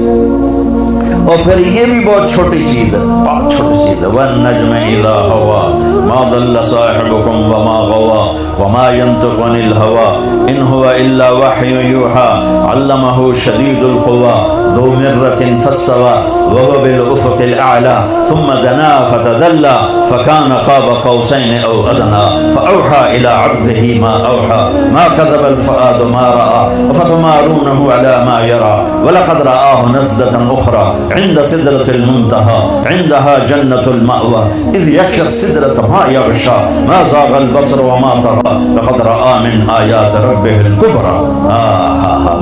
اور پھر یہ بھی بہت چھوٹی چیز ہے، بہت چھوٹی چیز ہے. وَالنَّجْمَ إِذَا هَوَىٰ مَا ضَلَّ صَاحِبُكُمْ وَمَا غَوَىٰ وَمَا يَنطِقُ عَنِ الْهَوَىٰ إِنْ هُوَ إِلَّا وَحْيٌ يُوحَىٰ عَلَّمَهُ شَدِيدُ الْقُوَىٰ ذُو مِرَّةٍ فَاسْتَوَىٰ وَهُوَ بِالْأُفُقِ الْأَعْلَىٰ ثُمَّ دَنَا فَتَدَلَّىٰ فَكَانَ قَابَ قَوْسَيْنِ أَوْ أَدْنَىٰ فَأَوْحَىٰ إِلَىٰ عَبْدِهِ مَا أَوْحَىٰ مَا كَذَبَ الْفُؤَادُ مَا رَأَىٰ أَفَتُمَارُونَهُ عَلَىٰ مَا يَرَىٰ وَلَقَدْ رَآهُ نَزْلَةً أُخْرَىٰ عند سدرة المنتهى عندها جنة المأوى إذ يغشى السدرة ما يغشى ما زاغ البصر وما طغى لقد رأى من آيات ربه الكبرى.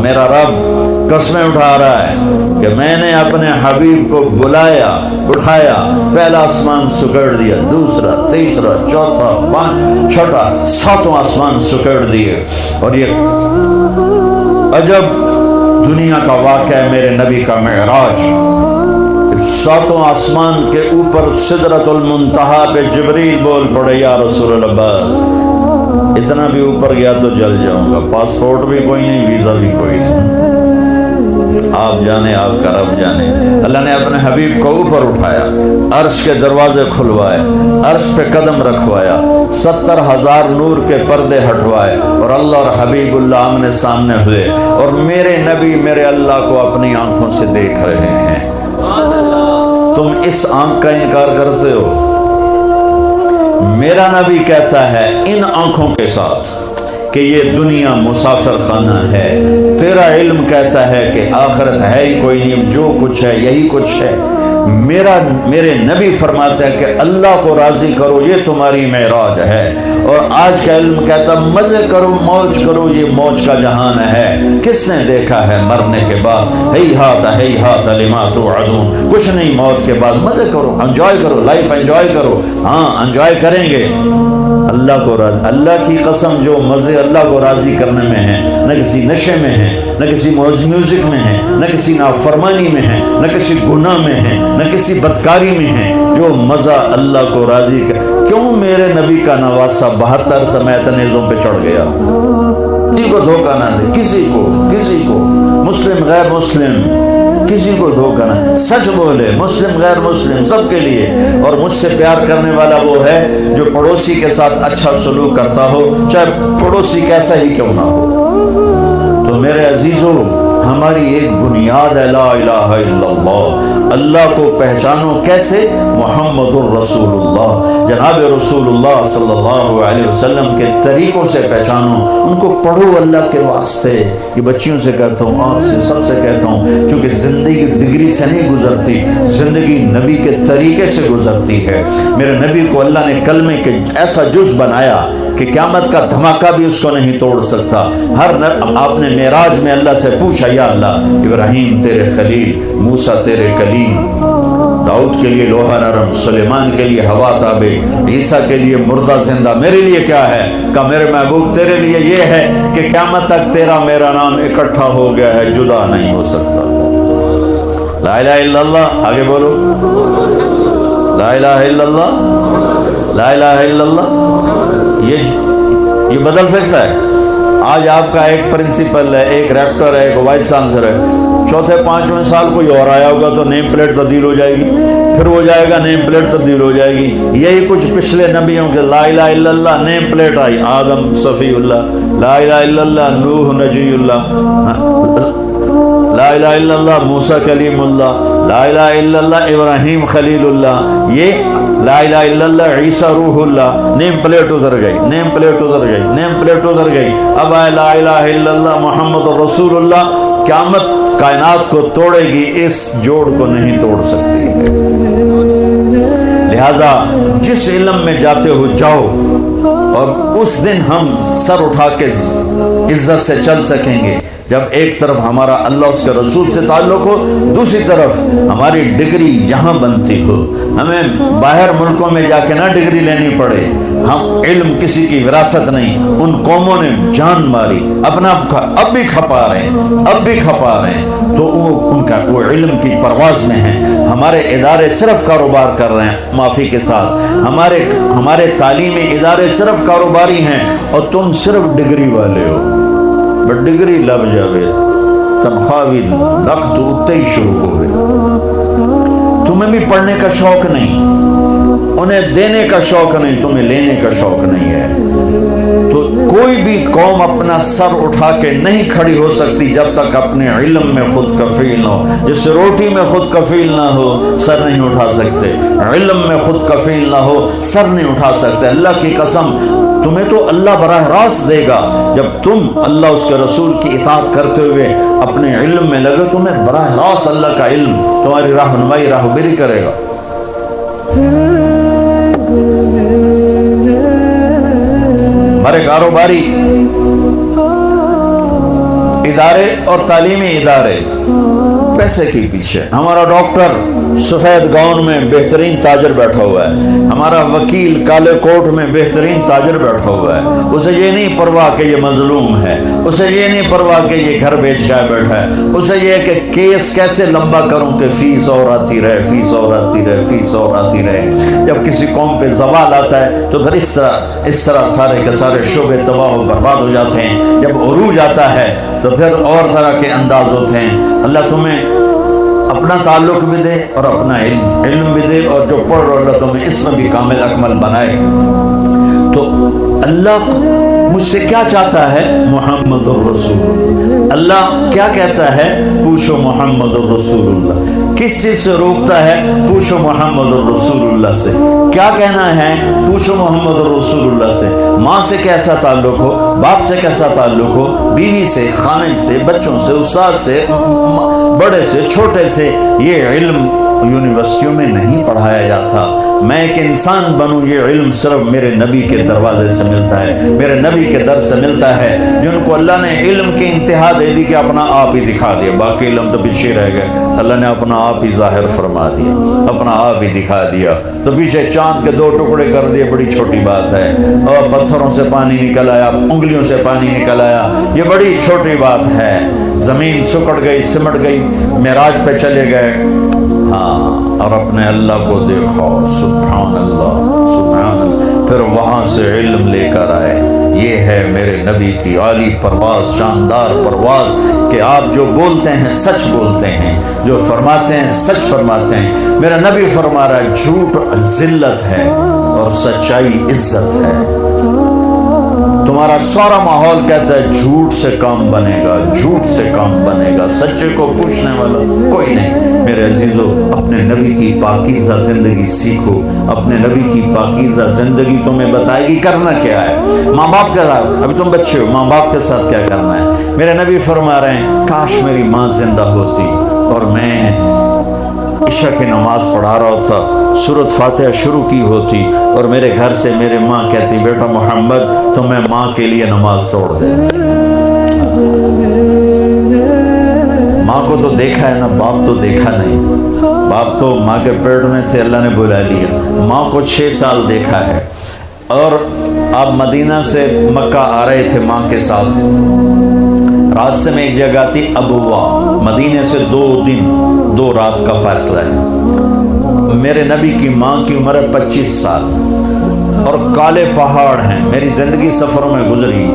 میرا رب قسمیں اٹھا رہا ہے کہ میں نے اپنے حبیب کو بلایا، اٹھایا، پہلا آسمان سکڑ دیا، دوسرا، تیسرا، چوتھا، پانچ، چھٹا، ساتواں آسمان سکڑ دیے. اور یہ عجب دنیا کا واقعہ ہے میرے نبی کا معراج. ساتوں آسمان کے اوپر سدرۃ المنتہا پہ جبریل بول پڑے یا رسول اللہ بس اتنا بھی اوپر گیا تو جل جاؤں گا. پاسپورٹ بھی کوئی نہیں، ویزا بھی کوئی نہیں، آپ جانے آپ کا رب جانے. اللہ نے اپنے حبیب کو اوپر اٹھایا، عرش کے دروازے کھلوائے، عرش پہ قدم رکھوایا، 70,000 نور کے پردے ہٹوائے، اور اللہ اور حبیب اللہ آمنے سامنے ہوئے، اور میرے نبی میرے اللہ کو اپنی آنکھوں سے دیکھ رہے ہیں. تم اس آنکھ کا انکار کرتے ہو. میرا نبی کہتا ہے ان آنکھوں کے ساتھ کہ یہ دنیا مسافر خانہ ہے. تیرا علم کہتا ہے کہ آخرت ہے ہی کوئی نہیں، جو کچھ ہے یہی کچھ ہے. میرے نبی فرماتے ہیں کہ اللہ کو راضی کرو، یہ تمہاری معراج ہے. اور آج کا علم کہتا مزے کرو، موج کرو، یہ موج کا جہان ہے. کس نے دیکھا ہے مرنے کے بعد ہیہات لما توعدون، کچھ نہیں موت کے بعد. مزے کرو، انجوائے کرو، لائف انجوائے کرو. ہاں انجوائے کریں گے. اللہ کو راضی، اللہ کی قسم جو مزے اللہ کو راضی کرنے میں ہیں، نہ کسی نشے میں ہیں، نہ کسی میوزک میں ہیں، نہ کسی نافرمانی میں ہیں، نہ کسی گناہ میں ہیں، نہ کسی بدکاری میں ہیں. جو مزہ اللہ کو راضی کر. کیوں میرے نبی کا نواسہ 72 سمیت نیزوں پہ چڑھ گیا. کسی کو دھوکہ نہ دے، کسی کو مسلم غیر مسلم کسی کو دھوکہ نہ، سچ بولے، مسلم غیر مسلم سب کے لیے. اور مجھ سے پیار کرنے والا وہ ہے جو پڑوسی کے ساتھ اچھا سلوک کرتا ہو، چاہے پڑوسی کیسا ہی کیوں نہ ہو. تو میرے عزیزو، ہماری ایک بنیاد ہے لا الہ الا اللہ. اللہ کو پہچانو کیسے؟ محمد الرسول اللہ، جناب رسول اللہ صلی اللہ علیہ وسلم کے طریقوں سے پہچانو. ان کو پڑھو اللہ کے واسطے. یہ بچیوں سے کہتا ہوں، آپ سے سب سے کہتا ہوں، چونکہ زندگی ڈگری سے نہیں گزرتی، زندگی نبی کے طریقے سے گزرتی ہے. میرے نبی کو اللہ نے کلمے کے ایسا جز بنایا کہ قیامت کا دھماکہ بھی اس کو نہیں توڑ سکتا. آپ نے معراج میں اللہ سے پوچھا یا اللہ، ابراہیم تیرے خلیل، موسیٰ تیرے کلیم، داؤد کے لیے لوہا نرم، سلیمان کے لیے ہوا تابع، عیسیٰ کے لیے مردہ زندہ، میرے لیے کیا ہے؟ کہ میرے محبوب تیرے لیے یہ ہے کہ قیامت تک تیرا میرا نام اکٹھا ہو گیا ہے، جدا نہیں ہو سکتا. لا الہ الا اللہ، آگے بولو، لا الہ الا اللہ، لا الہ الا اللہ. یہ بدل سکتا ہے. آج آپ کا ایک پرنسپل ہے، ایک ریکٹر ہے، ایک وائس چانسلر ہے، چوتھے 5ویں سال کوئی اور آیا ہوگا تو نیم پلیٹ تبدیل ہو جائے گی، پھر وہ جائے گا نیم پلیٹ تبدیل ہو جائے گی. یہی کچھ پچھلے نبیوں کے لا الہ الا اللہ نیم پلیٹ آئی، آدم صفی اللہ، لا الہ الا اللہ نوح نجی اللہ، لا الہ الا اللہ موسیٰ کلیم اللہ، لا الہ الا اللہ ابراہیم خلیل اللہ. یہ لا الہ الا اللہ عیسیٰ روح اللہ، نیم پلیٹ ادھر گئی، نیم پلیٹ ادھر گئی، نیم پلیٹ ادھر گئی. اب آئے لا الہ الا اللہ محمد رسول اللہ. قیامت کائنات کو توڑے گی اس جوڑ کو نہیں توڑ سکتی ہے۔ لہذا جس علم میں جاتے ہو جاؤ، اور اس دن ہم سر اٹھا کے عزت سے چل سکیں گے جب ایک طرف ہمارا اللہ اس کے رسول سے تعلق ہو، دوسری طرف ہماری ڈگری یہاں بنتی ہو، ہمیں باہر ملکوں میں جا کے نہ ڈگری لینی پڑے۔ ہم علم کسی کی وراثت نہیں، ان قوموں نے جان ماری، اپنا اب بھی کھپا رہے ہیں، تو وہ علم کی پرواز میں ہیں۔ ہمارے ادارے صرف کاروبار کر رہے ہیں، معافی کے ساتھ ہمارے تعلیمی ادارے صرف کاروباری ہیں، اور تم صرف ڈگری والے ہو۔ ڈگری لب جاوے تنخواہ بھی لکھ تو اتنے ہی شروع ہو گئے۔ تمہیں بھی پڑھنے کا شوق نہیں، انہیں دینے کا شوق نہیں، تمہیں لینے کا شوق نہیں ہے۔ تو کوئی بھی قوم اپنا سر اٹھا کے نہیں کھڑی ہو سکتی جب تک اپنے علم میں خود کفیل نہ ہو۔ جس روٹی میں خود کفیل نہ ہو سر نہیں اٹھا سکتے، علم میں خود کفیل نہ ہو سر نہیں اٹھا سکتے۔ اللہ کی قسم، تمہیں تو اللہ براہ راست دے گا جب تم اللہ اس کے رسول کی اطاعت کرتے ہوئے اپنے علم میں لگے، تمہیں براہ راست اللہ کا علم تمہاری رہنمائی راہبری کرے گا۔ ہمارے کاروباری ادارے اور تعلیمی ادارے پیسے کے پیچھے، ہمارا ڈاکٹر سفید گاؤن میں بہترین تاجر بیٹھا ہوا ہے، ہمارا وکیل کالے کوٹ میں بہترین تاجر بیٹھا ہوا ہے، اسے یہ نہیں پرواہ کہ یہ مظلوم ہے، اسے یہ نہیں پرواہ کہ یہ گھر بیچ کے بیٹھا ہے، اسے یہ کہ کیس کیسے لمبا کروں کہ فیس اور آتی رہے، فیس اور آتی رہے، فیس اور آتی رہے۔ جب کسی قوم پہ زوال آتا ہے تو پھر اس طرح سارے کے سارے شعبے تباہ و برباد ہو جاتے ہیں۔ جب عروج آتا ہے تو پھر اور طرح کے انداز ہوتے ہیں۔ اللہ تمہیں اپنا تعلق بھی دے اور اپنا علم بھی دے، اور جو پڑھ رہا اللہ تمہیں اس میں بھی کامل اکمل بنائے۔ تو اللہ مجھ سے کیا چاہتا ہے؟ محمد الرسول۔ اللہ کیا کہتا ہے؟ پوچھو محمد الرسول اللہ۔ کس چیز سے روکتا ہے؟ پوچھو محمد الرسول اللہ سے۔ کیا کہنا ہے؟ پوچھو محمد الرسول اللہ سے۔ ماں سے کیسا تعلق ہو، باپ سے کیسا تعلق ہو، بیوی سے، خاوند سے، بچوں سے، استاد سے، بڑے سے، چھوٹے سے، یہ علم یونیورسٹیوں میں نہیں پڑھایا جاتا۔ میں ایک انسان بنوں، یہ علم صرف میرے نبی کے دروازے سے ملتا ہے، میرے نبی کے در سے ملتا ہے، جن کو اللہ نے علم کی انتہا دے دی کہ اپنا آپ ہی دکھا دیا، باقی علم تو پیچھے رہ گئے، اللہ نے اپنا آپ ہی ظاہر فرما دیا، اپنا آپ ہی دکھا دیا۔ تو پیچھے چاند کے 2 ٹکڑے کر دیے، بڑی چھوٹی بات ہے، اور پتھروں سے پانی نکل آیا، انگلیوں سے پانی نکل آیا، یہ بڑی چھوٹی بات ہے۔ زمین سکڑ گئی، سمٹ گئی، معراج پہ چلے گئے، ہاں، اور اپنے اللہ کو دیکھو، سبحان اللہ سبحان اللہ، پھر وہاں سے علم لے کر آئے۔ یہ ہے میرے نبی کی عالی پرواز، شاندار پرواز، کہ آپ جو بولتے ہیں سچ بولتے ہیں، جو فرماتے ہیں سچ فرماتے ہیں۔ میرا نبی فرما رہا ہے جھوٹ ذلت ہے اور سچائی عزت ہے۔ تمہارا سارا ماحول کہتا ہے جھوٹ سے کام بنے گا، جھوٹ سے کام بنے گا، سچے کو پوچھنے والا کوئی نہیں۔ میرے عزیزو، اپنے نبی کی پاکیزہ زندگی سیکھو، اپنے نبی کی پاکیزہ زندگی تمہیں بتائے گی کرنا کیا ہے۔ ماں باپ کے ساتھ، ابھی تم بچے ہو، ماں باپ کے ساتھ کیا کرنا ہے۔ میرے نبی فرما رہے ہیں کاش میری ماں زندہ ہوتی اور میں عشاء کی نماز پڑھا رہا ہوتا، سورۃ فاتحہ شروع کی ہوتی، اور میرے گھر سے میرے ماں کہتی بیٹا محمد تو میں ماں کے لیے نماز توڑ دیتی۔ ماں کو تو دیکھا ہے نا، باپ تو دیکھا نہیں۔ باپ تو ماں کے پیٹ میں تھے، اللہ نے بلا لیا۔ ماں کو 6 سال دیکھا ہے، اور آپ مدینہ سے مکہ آ رہے تھے ماں کے ساتھ، راستے میں ایک جگہ تھی ابوا، مدینے سے 2 دن 2 رات کا فاصلہ ہے۔ میرے نبی کی ماں کی عمر ہے 25 سال، اور کالے پہاڑ ہیں۔ میری زندگی سفروں میں گزری،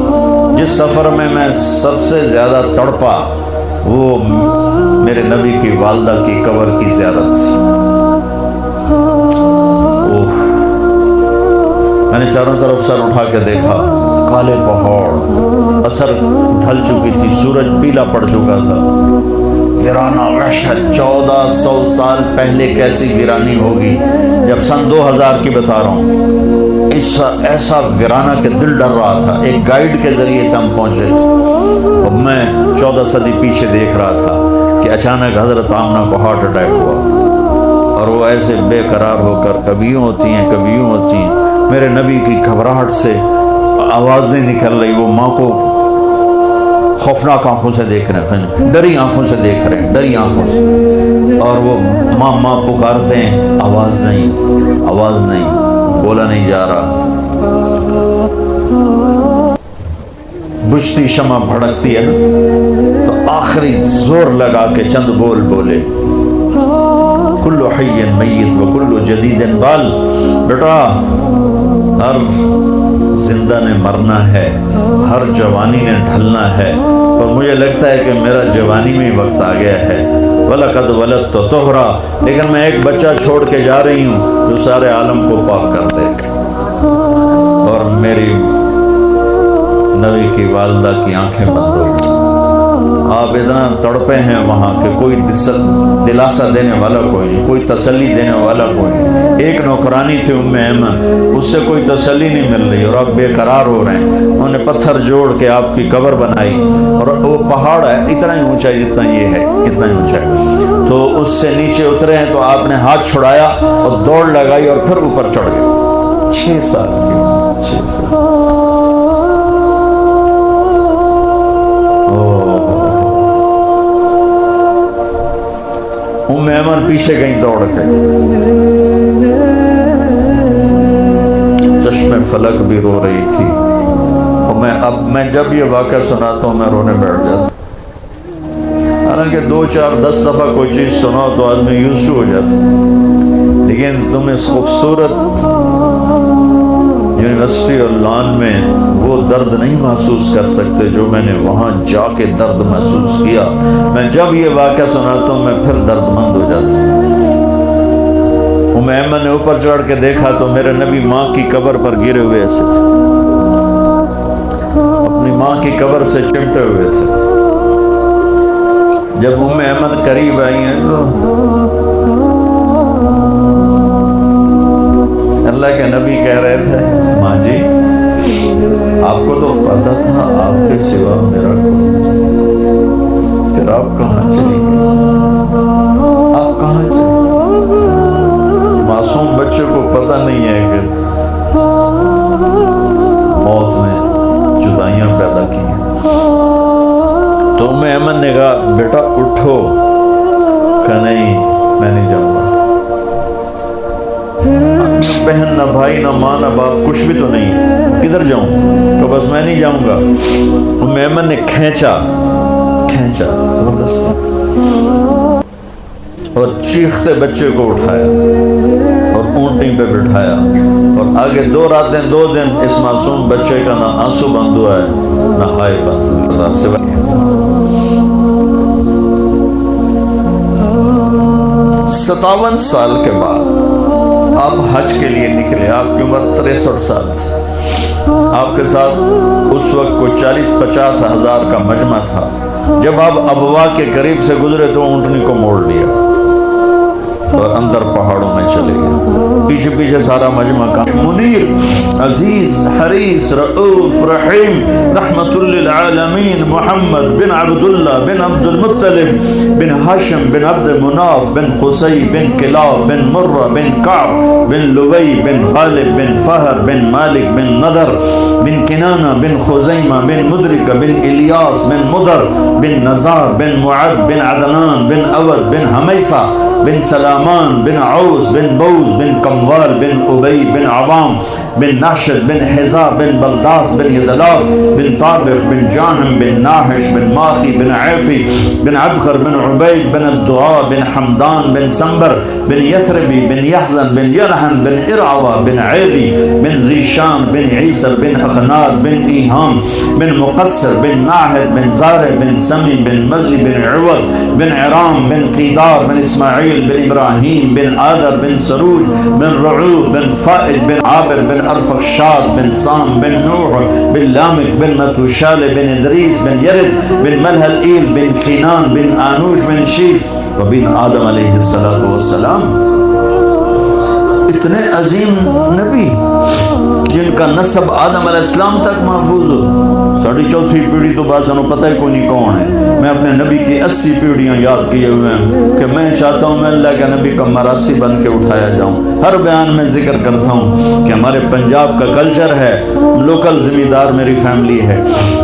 جس سفر میں میں سب سے زیادہ تڑپا وہ میرے نبی کی والدہ کی قبر کی زیارت تھی۔ میں نے چاروں طرف سر اٹھا کے دیکھا، کالے پہاڑ، عصر ڈھل چکی تھی، سورج پیلا پڑ چکا تھا، ویرانہ وحشت۔ 1400 سال پہلے کیسی ویرانی ہوگی، جب سن 2000 کی بتا رہا ہوں، ایسا ویرانہ کہ دل ڈر رہا تھا۔ ایک گائیڈ کے ذریعے سے ہم پہنچے، اب میں 14 صدی پیچھے دیکھ رہا تھا کہ اچانک حضرت آمنہ کو ہارٹ اٹیک ہوا اور وہ ایسے بے قرار ہو کر کبھی یوں ہوتی ہیں کبھی یوں ہوتی ہیں. میرے نبی کی گھبراہٹ سے آوازیں نکل رہی. وہ ماں کو خوفناک آنکھوں سے دیکھ رہے ہیں, ڈری آنکھوں سے دیکھ رہے ہیں, ڈری آنکھوں سے, اور وہ ماں ماں پکارتے ہیں, آواز نہیں, آواز نہیں, بولا نہیں جا رہا. بجھتی شمع بھڑکتی ہے نا, تو آخری زور لگا کے چند بول بولے, کل حی میت و کل جدید بال. بیٹا ہر زندہ نے مرنا ہے, ہر جوانی نے ڈھلنا ہے, اور مجھے لگتا ہے کہ میرا جوانی میں وقت آ گیا ہے. وَلَقَدْ وَلَدْتُ طُهْرًا, لیکن میں ایک بچہ چھوڑ کے جا رہی ہوں جو سارے عالم کو پاک کر دے. اور میری نبی کی والدہ کی آنکھیں بند ہو گئی. آپ اتنا تڑپے ہیں وہاں کہ کوئی دلاسا دینے والا کوئی نہیں, کوئی تسلی دینے والا کوئی نہیں. ایک نوکرانی تھی ام ایمن, اس سے کوئی تسلی نہیں مل رہی, اور آپ بے قرار ہو رہے ہیں. انہوں نے پتھر جوڑ کے آپ کی قبر بنائی, اور وہ پہاڑ ہے اتنا ہی اونچا جتنا یہ ہے, اتنا ہی اونچا ہے. تو اس سے نیچے اترے ہیں تو آپ نے ہاتھ چھڑایا اور دوڑ لگائی اور پھر اوپر چڑھ گئے. 6 سال کی, 6 سال. ام ایمن پیچھے گئی دوڑ کے, چشم فلک بھی رو رہی تھی. اور میں جب یہ واقعہ سناتا ہوں میں رونے بیٹھ جاتا ہوں. حالانکہ 2 4 10 دفعہ کوئی چیز سناؤ تو آدمی یوزڈ ہو جاتا, لیکن تم اس خوبصورت یونیورسٹی اور لان میں وہ درد نہیں محسوس کر سکتے جو میں نے وہاں جا کے درد محسوس کیا. میں جب یہ واقعہ سناتا ہوں میں پھر درد مند ہو جاتا ہوں. ام ایمن نے اوپر چڑھ کے دیکھا تو میرے نبی ماں کی قبر پر گرے ہوئے ایسے تھے, اپنی ماں کی قبر سے چمٹے ہوئے تھے. جب ام ایمن قریب آئی ہیں تو اللہ کے نبی کہہ رہے تھے, ماں جی آپ کو تو پتا تھا آپ کے سوا میرا کوئی, پھر آپ کہاں چلی گئی, آپ کہاں چلی گئی. معصوم بچے کو پتہ نہیں ہے کہ موت نے جدائیاں پیدا کی ہیں. تو ام ایمن نے کہا بیٹا اٹھو. کہا نہیں میں نہیں جاؤں گا. نہ بہن نہ بھائی نہ ماں نہ باپ کچھ بھی تو نہیں, کدھر جاؤں. تو بس میں نہیں جاؤں گا. ام ایمن نے کھینچا اور چیختے بچے کو اٹھایا اور اونٹنی پہ بٹھایا, اور آگے 2 راتیں 2 دن اس معصوم بچے کا نہ آنسو بند ہوا ہے نہ ہائے بند ہوا. 57 سال کے بعد آپ حج کے لیے نکلے. آپ کی عمر 63 سال تھی. آپ کے ساتھ اس وقت کو 40-50 ہزار کا مجمع تھا. جب آپ ابوا کے قریب سے گزرے تو اونٹنی کو موڑ لیا اور اندر پہاڑوں میں چلے گئے. پیچھے پیچھے سارا مجمع کا منیر, عزیز, حریص, رؤوف, رحیم, رحمت للعالمین محمد بن عبداللہ بن عبد المطلب بن ہاشم بن عبد مناف بن قصی بن کلاب بن مرہ بن کعب بن لبی بن غالب بن فہر بن مالک بن نضر بن کنانہ بن خزیمہ بن مدرکہ بن الیاس بن مدر بن نزار بن معد بن عدنان بن اود بن حمیسہ بن سلامان بن عوس بن بوز بن کموال بن ابی بن عوام بن ناشد بن حزا بن بلداس بن یدلاف بن طابق بن جاہم بن ناحش بن ماخی بن عیفی بن عبخر بن عبید بن الدعاء بن حمدان بن سنبر بن یثربی بن یحزن بن یلحن بن ارعوہ بن عیدی بن زیشان بن عیسر بن اخناد بن ایہام بن مقصر بن ناحد بن زارع بن سمی بن مزی بن عوض بن عرام بن قیدار بن اسماعیل بن ابراہیم بن آدر بن سروج بن رعوب بن فائد بن عابر بن ارفخشاد بن سام بن نوح بن لامک بن متوشال بن ادریس بن یرد بن ملحل بن قینان بن آنوش بن شیس وبن آدم علیہ السلام. اتنے عظیم نبی جن کا نسب آدم علیہ السلام تک محفوظ ہو. ساڑھی چوتھی پیڑھی تو بات سنو پتہ ہی کوئی نہیں کون ہے. میں اپنے نبی کی 80 پیڑھیاں یاد کیے ہوئے ہیں کہ میں چاہتا ہوں میں اللہ کے نبی کا مراسی بن کے اٹھایا جاؤں. ہر بیان میں ذکر کرتا ہوں کہ ہمارے پنجاب کا کلچر ہے, لوکل زمیندار میری فیملی ہے,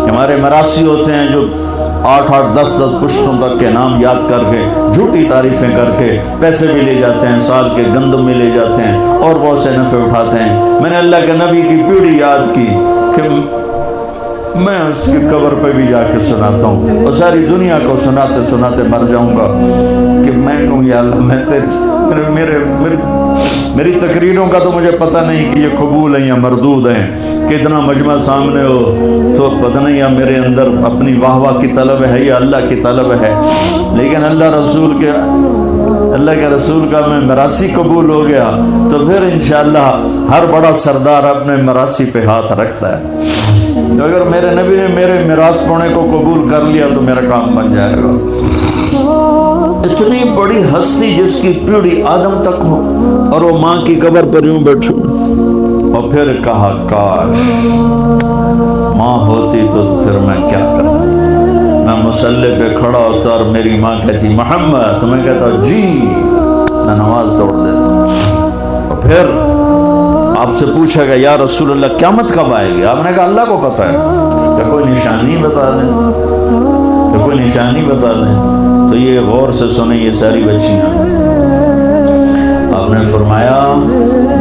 ہمارے مراسی ہوتے ہیں جو 8-8 10-10 پشتوں تک کے نام یاد کر کے جھوٹی تعریفیں کر کے پیسے بھی لے جاتے ہیں, سال کے گندم بھی لے جاتے ہیں اور بہت سے نفع اٹھاتے ہیں. میں نے اللہ کے نبی کی پیڑھی یاد کی کہ میں اس کی قبر پہ بھی جا کے سناتا ہوں اور ساری دنیا کو سناتے سناتے مر جاؤں گا کہ میں کہوں یا اللہ میں میری تقریروں کا تو مجھے پتہ نہیں کہ یہ قبول ہیں یا مردود ہیں. کتنا مجمع سامنے ہو تو پتہ نہیں یا میرے اندر اپنی واہ واہ کی طلب ہے یا اللہ کی طلب ہے, لیکن اللہ کے رسول کا میں مراسی قبول ہو گیا تو پھر انشاءاللہ ہر بڑا سردار اپنے مراسی پہ ہاتھ رکھتا ہے. تو اگر میرے نبی نے میرے میراث پونے کو قبول کر لیا تو میرا کام بن جائے گا. اتنی بڑی ہستی جس کی پیڑھی آدم تک ہو اور وہ ماں کی قبر پر یوں بیٹھو, اور پھر کہا کاش ماں ہوتی تو پھر میں کیا کرتا. میں مصلی پہ کھڑا ہوتا اور میری ماں کہتی محمد, تو میں کہتا جی, میں نماز توڑ دیتا. اور پھر آپ سے پوچھا گا یا رسول اللہ قیامت کب آئے گی؟ آپ نے کہا اللہ کو پتہ ہے. کہ کوئی نشانی بتا دیں, کہ کوئی نشانی بتا دیں. تو یہ غور سے سنیں یہ ساری بچیاں. آپ نے فرمایا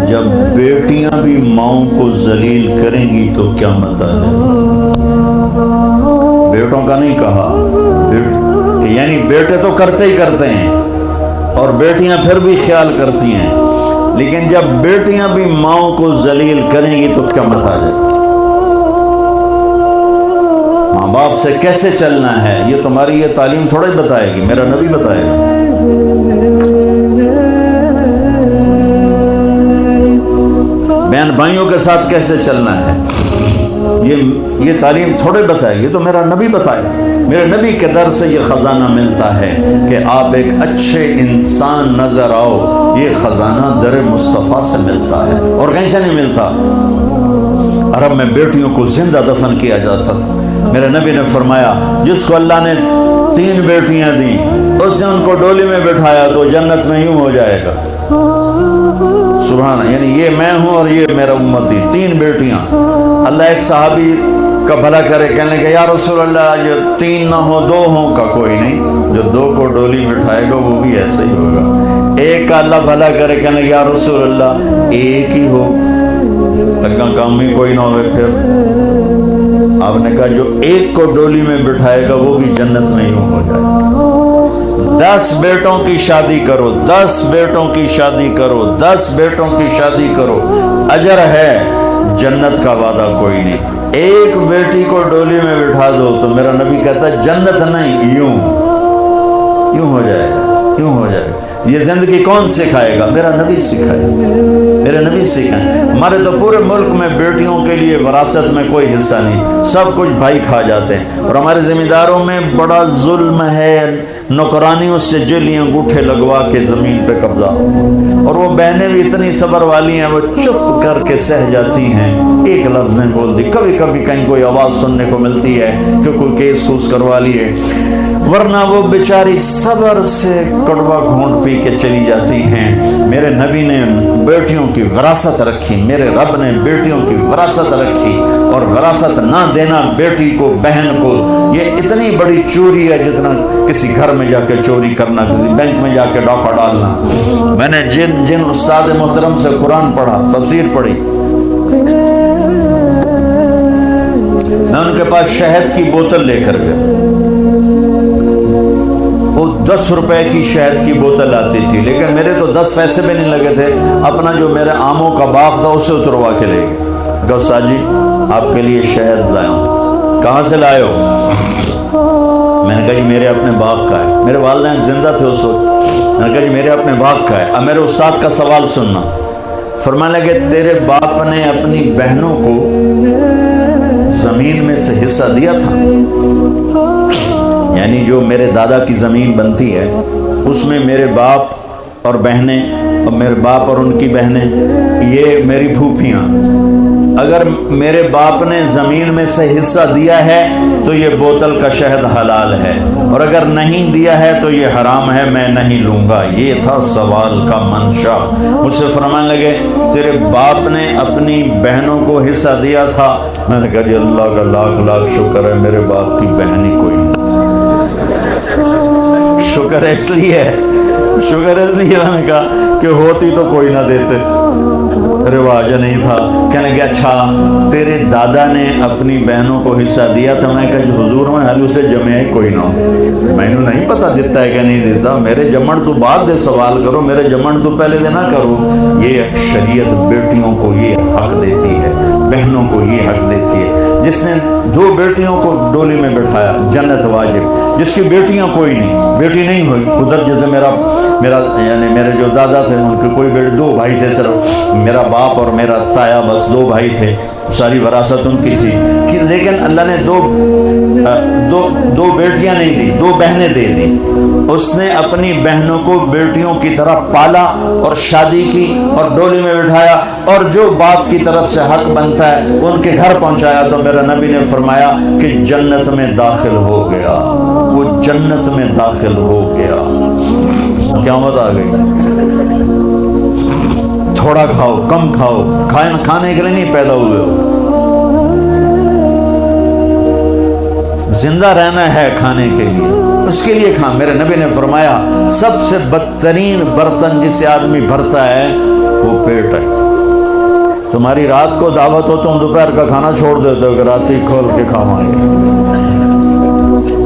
جب بیٹیاں بھی ماؤں کو ذلیل کریں گی تو قیامت آ جائے گی. بیٹوں کا نہیں کہا, کہ یعنی بیٹے تو کرتے ہی کرتے ہیں اور بیٹیاں پھر بھی خیال کرتی ہیں, لیکن جب بیٹیاں بھی ماؤں کو ذلیل کریں گی تو قیامت آ جائے گی. ماں باپ سے کیسے چلنا ہے یہ تمہاری یہ تعلیم تھوڑا ہی بتائے گی, میرا نبی بتائے گا. بہن بھائیوں کے ساتھ کیسے چلنا ہے یہ تعلیم تھوڑے بتائے گی, تو میرا نبی بتائے. میرے نبی کے در سے یہ خزانہ ملتا ہے کہ آپ ایک اچھے انسان نظر آؤ. یہ خزانہ در مصطفیٰ سے ملتا ہے اور کہیں سے نہیں ملتا. عرب میں بیٹیوں کو زندہ دفن کیا جاتا تھا. میرے نبی نے فرمایا جس کو اللہ نے 3 بیٹیاں دیں اس نے ان کو ڈولی میں بٹھایا تو جنت میں یوں ہو جائے گا. سبحان, یعنی یہ میں ہوں اور یہ میرا امتی, 3 بیٹیاں. اللہ ایک صحابی کا بھلا کرے, کہنے کہ یا رسول اللہ جو 3 نہ ہو 2 ہوں, کا کوئی نہیں, جو 2 کو ڈولی بٹھائے گا وہ بھی ایسے ہی ہوگا. ایک کا اللہ بھلا کرے, کہنے کہ یا رسول اللہ ایک ہی ہو, لگا کام ہی کوئی نہ ہوئے. پھر آپ نے کہا جو ایک کو ڈولی میں بٹھائے گا وہ بھی جنت میں یوں ہو جائے گا. 10 بیٹوں کی شادی کرو, 10 بیٹوں کی شادی کرو, 10 بیٹوں کی شادی کرو, اجر ہے, جنت کا وعدہ کوئی نہیں. ایک بیٹی کو ڈولی میں بٹھا دو تو میرا نبی کہتا ہے جنت نہیں, یوں ہو جائے گا, یوں ہو جائے گا. یہ زندگی کون سکھائے گا؟ میرا نبی سکھائے, میرے نبی سکھائے. ہمارے تو پورے ملک میں بیٹیوں کے لیے وراثت میں کوئی حصہ نہیں, سب کچھ بھائی کھا جاتے ہیں. اور ہمارے زمینداروں میں بڑا ظلم ہے, نوکرانیوں سے جیلی انگوٹھے لگوا کے زمین پہ قبضہ. اور وہ بہنیں بھی اتنی صبر والی ہیں, وہ چپ کر کے سہ جاتی ہیں, ایک لفظ نہیں بولتی. کبھی کبھی کہیں کوئی آواز سننے کو ملتی ہے کہ کوئی کیس کوس کروا لیے, ورنہ وہ بیچاری صبر سے کڑوا گھونٹ پی کے چلی جاتی ہیں. میرے نبی نے بیٹیوں کی وراثت رکھی, میرے رب نے بیٹیوں کی وراثت رکھی. اور وراثت نہ دینا بیٹی کو, بہن کو, یہ اتنی بڑی چوری ہے جتنا کسی گھر میں جا کے چوری کرنا, کسی بینک میں جا کے ڈاکہ ڈالنا. میں نے جن استاد محترم سے قرآن پڑھا, تفسیر پڑھی, میں ان کے پاس شہد کی بوتل لے کر گیا. وہ 10 روپے کی شہد کی بوتل آتی تھی, لیکن میرے تو 10 پیسے بھی نہیں لگے تھے. اپنا جو میرے آموں کا باغ تھا اسے اتروا کے لے گئے. کہا استاد جی آپ کے لیے شہد لایا ہوں. کہاں سے لائے ہو؟ میں نے کہا جی میرے اپنے باغ کا ہے. میرے والدین زندہ تھے اس وقت. میں نے کہا جی میرے اپنے باغ کا ہے. اب میرے استاد کا سوال سننا. فرمانے لگے تیرے باپ نے اپنی بہنوں کو زمین میں سے حصہ دیا تھا, یعنی جو میرے دادا کی زمین بنتی ہے اس میں میرے باپ اور بہنیں, اور میرے باپ اور ان کی بہنیں, یہ میری پھوپھیاں, اگر میرے باپ نے زمین میں سے حصہ دیا ہے تو یہ بوتل کا شہد حلال ہے، اور اگر نہیں دیا ہے تو یہ حرام ہے، میں نہیں لوں گا۔ یہ تھا سوال کا منشا۔ مجھ سے فرمانے لگے تیرے باپ نے اپنی بہنوں کو حصہ دیا تھا؟ میں نے کہا جی اللہ کا لاکھ لاکھ شکر ہے میرے باپ کی بہن ہی کوئی نہیں تھی۔ شکر اس لیے میں نے کہا کہ ہوتی تو کوئی نہ دیتے، رواج نہیں تھا۔ کہنے کہ اچھا تیرے دادا نے اپنی بہنوں کو حصہ دیا تھا؟ میں کہا جی حضور میں حال اسے جمع ہی کوئی نہ ہو، میں نے نہیں پتا دیتا ہے کہ نہیں دیتا، میرے جمن تو بعد دے سوال کرو، میرے جمن تو پہلے دے نہ کرو۔ یہ شریعت بیٹیوں کو یہ حق دیتی ہے، بہنوں کو یہ حق دیتی ہے۔ جس نے 2 بیٹیوں کو ڈولی میں بٹھایا جنت واجب، جس کی بیٹیاں کوئی نہیں، بیٹی نہیں ہوئی ادھر، جیسے میرا یعنی میرے جو دادا تھے ان کے کوئی بیٹے، 2 بھائی تھے صرف، میرا باپ اور میرا تایا، بس 2 بھائی تھے، ساری وراثت ان کی تھی، لیکن اللہ نے دو بیٹیاں نہیں دی، 2 بہنیں دے دی۔ اس نے اپنی بہنوں کو بیٹیوں کی طرح پالا اور شادی کی اور ڈولی میں بٹھایا، اور جو باپ کی طرف سے حق بنتا ہے ان کے گھر پہنچایا، تو میرا نبی نے فرمایا کہ جنت میں داخل ہو گیا، وہ جنت میں داخل ہو گیا۔ قیامت آ گئی۔ تھوڑا کھاؤ، کم کھاؤ، کھانے کے لیے نہیں پیدا ہوئے ہو، زندہ رہنا ہے کھانے کے لیے، اس کے لیے کھا۔ میرے نبی نے فرمایا سب سے بدترین برتن جس سے آدمی بھرتا ہے وہ پیٹ ہے۔ تمہاری رات کو دعوت ہو تم دوپہر کا کھانا چھوڑ دیتے ہو کہ رات ہی کھول کے کھاواں گے،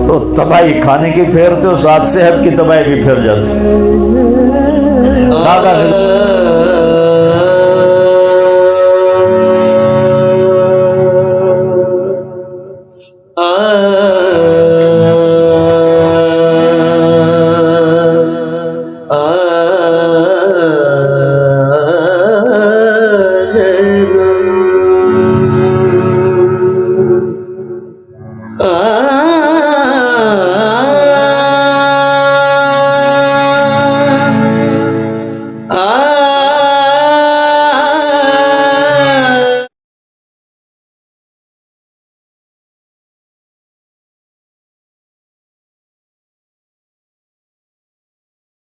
تو تباہی کھانے کی پھیرتے ہو، ساتھ صحت کی تباہی بھی پھر جاتی۔ سادہ آ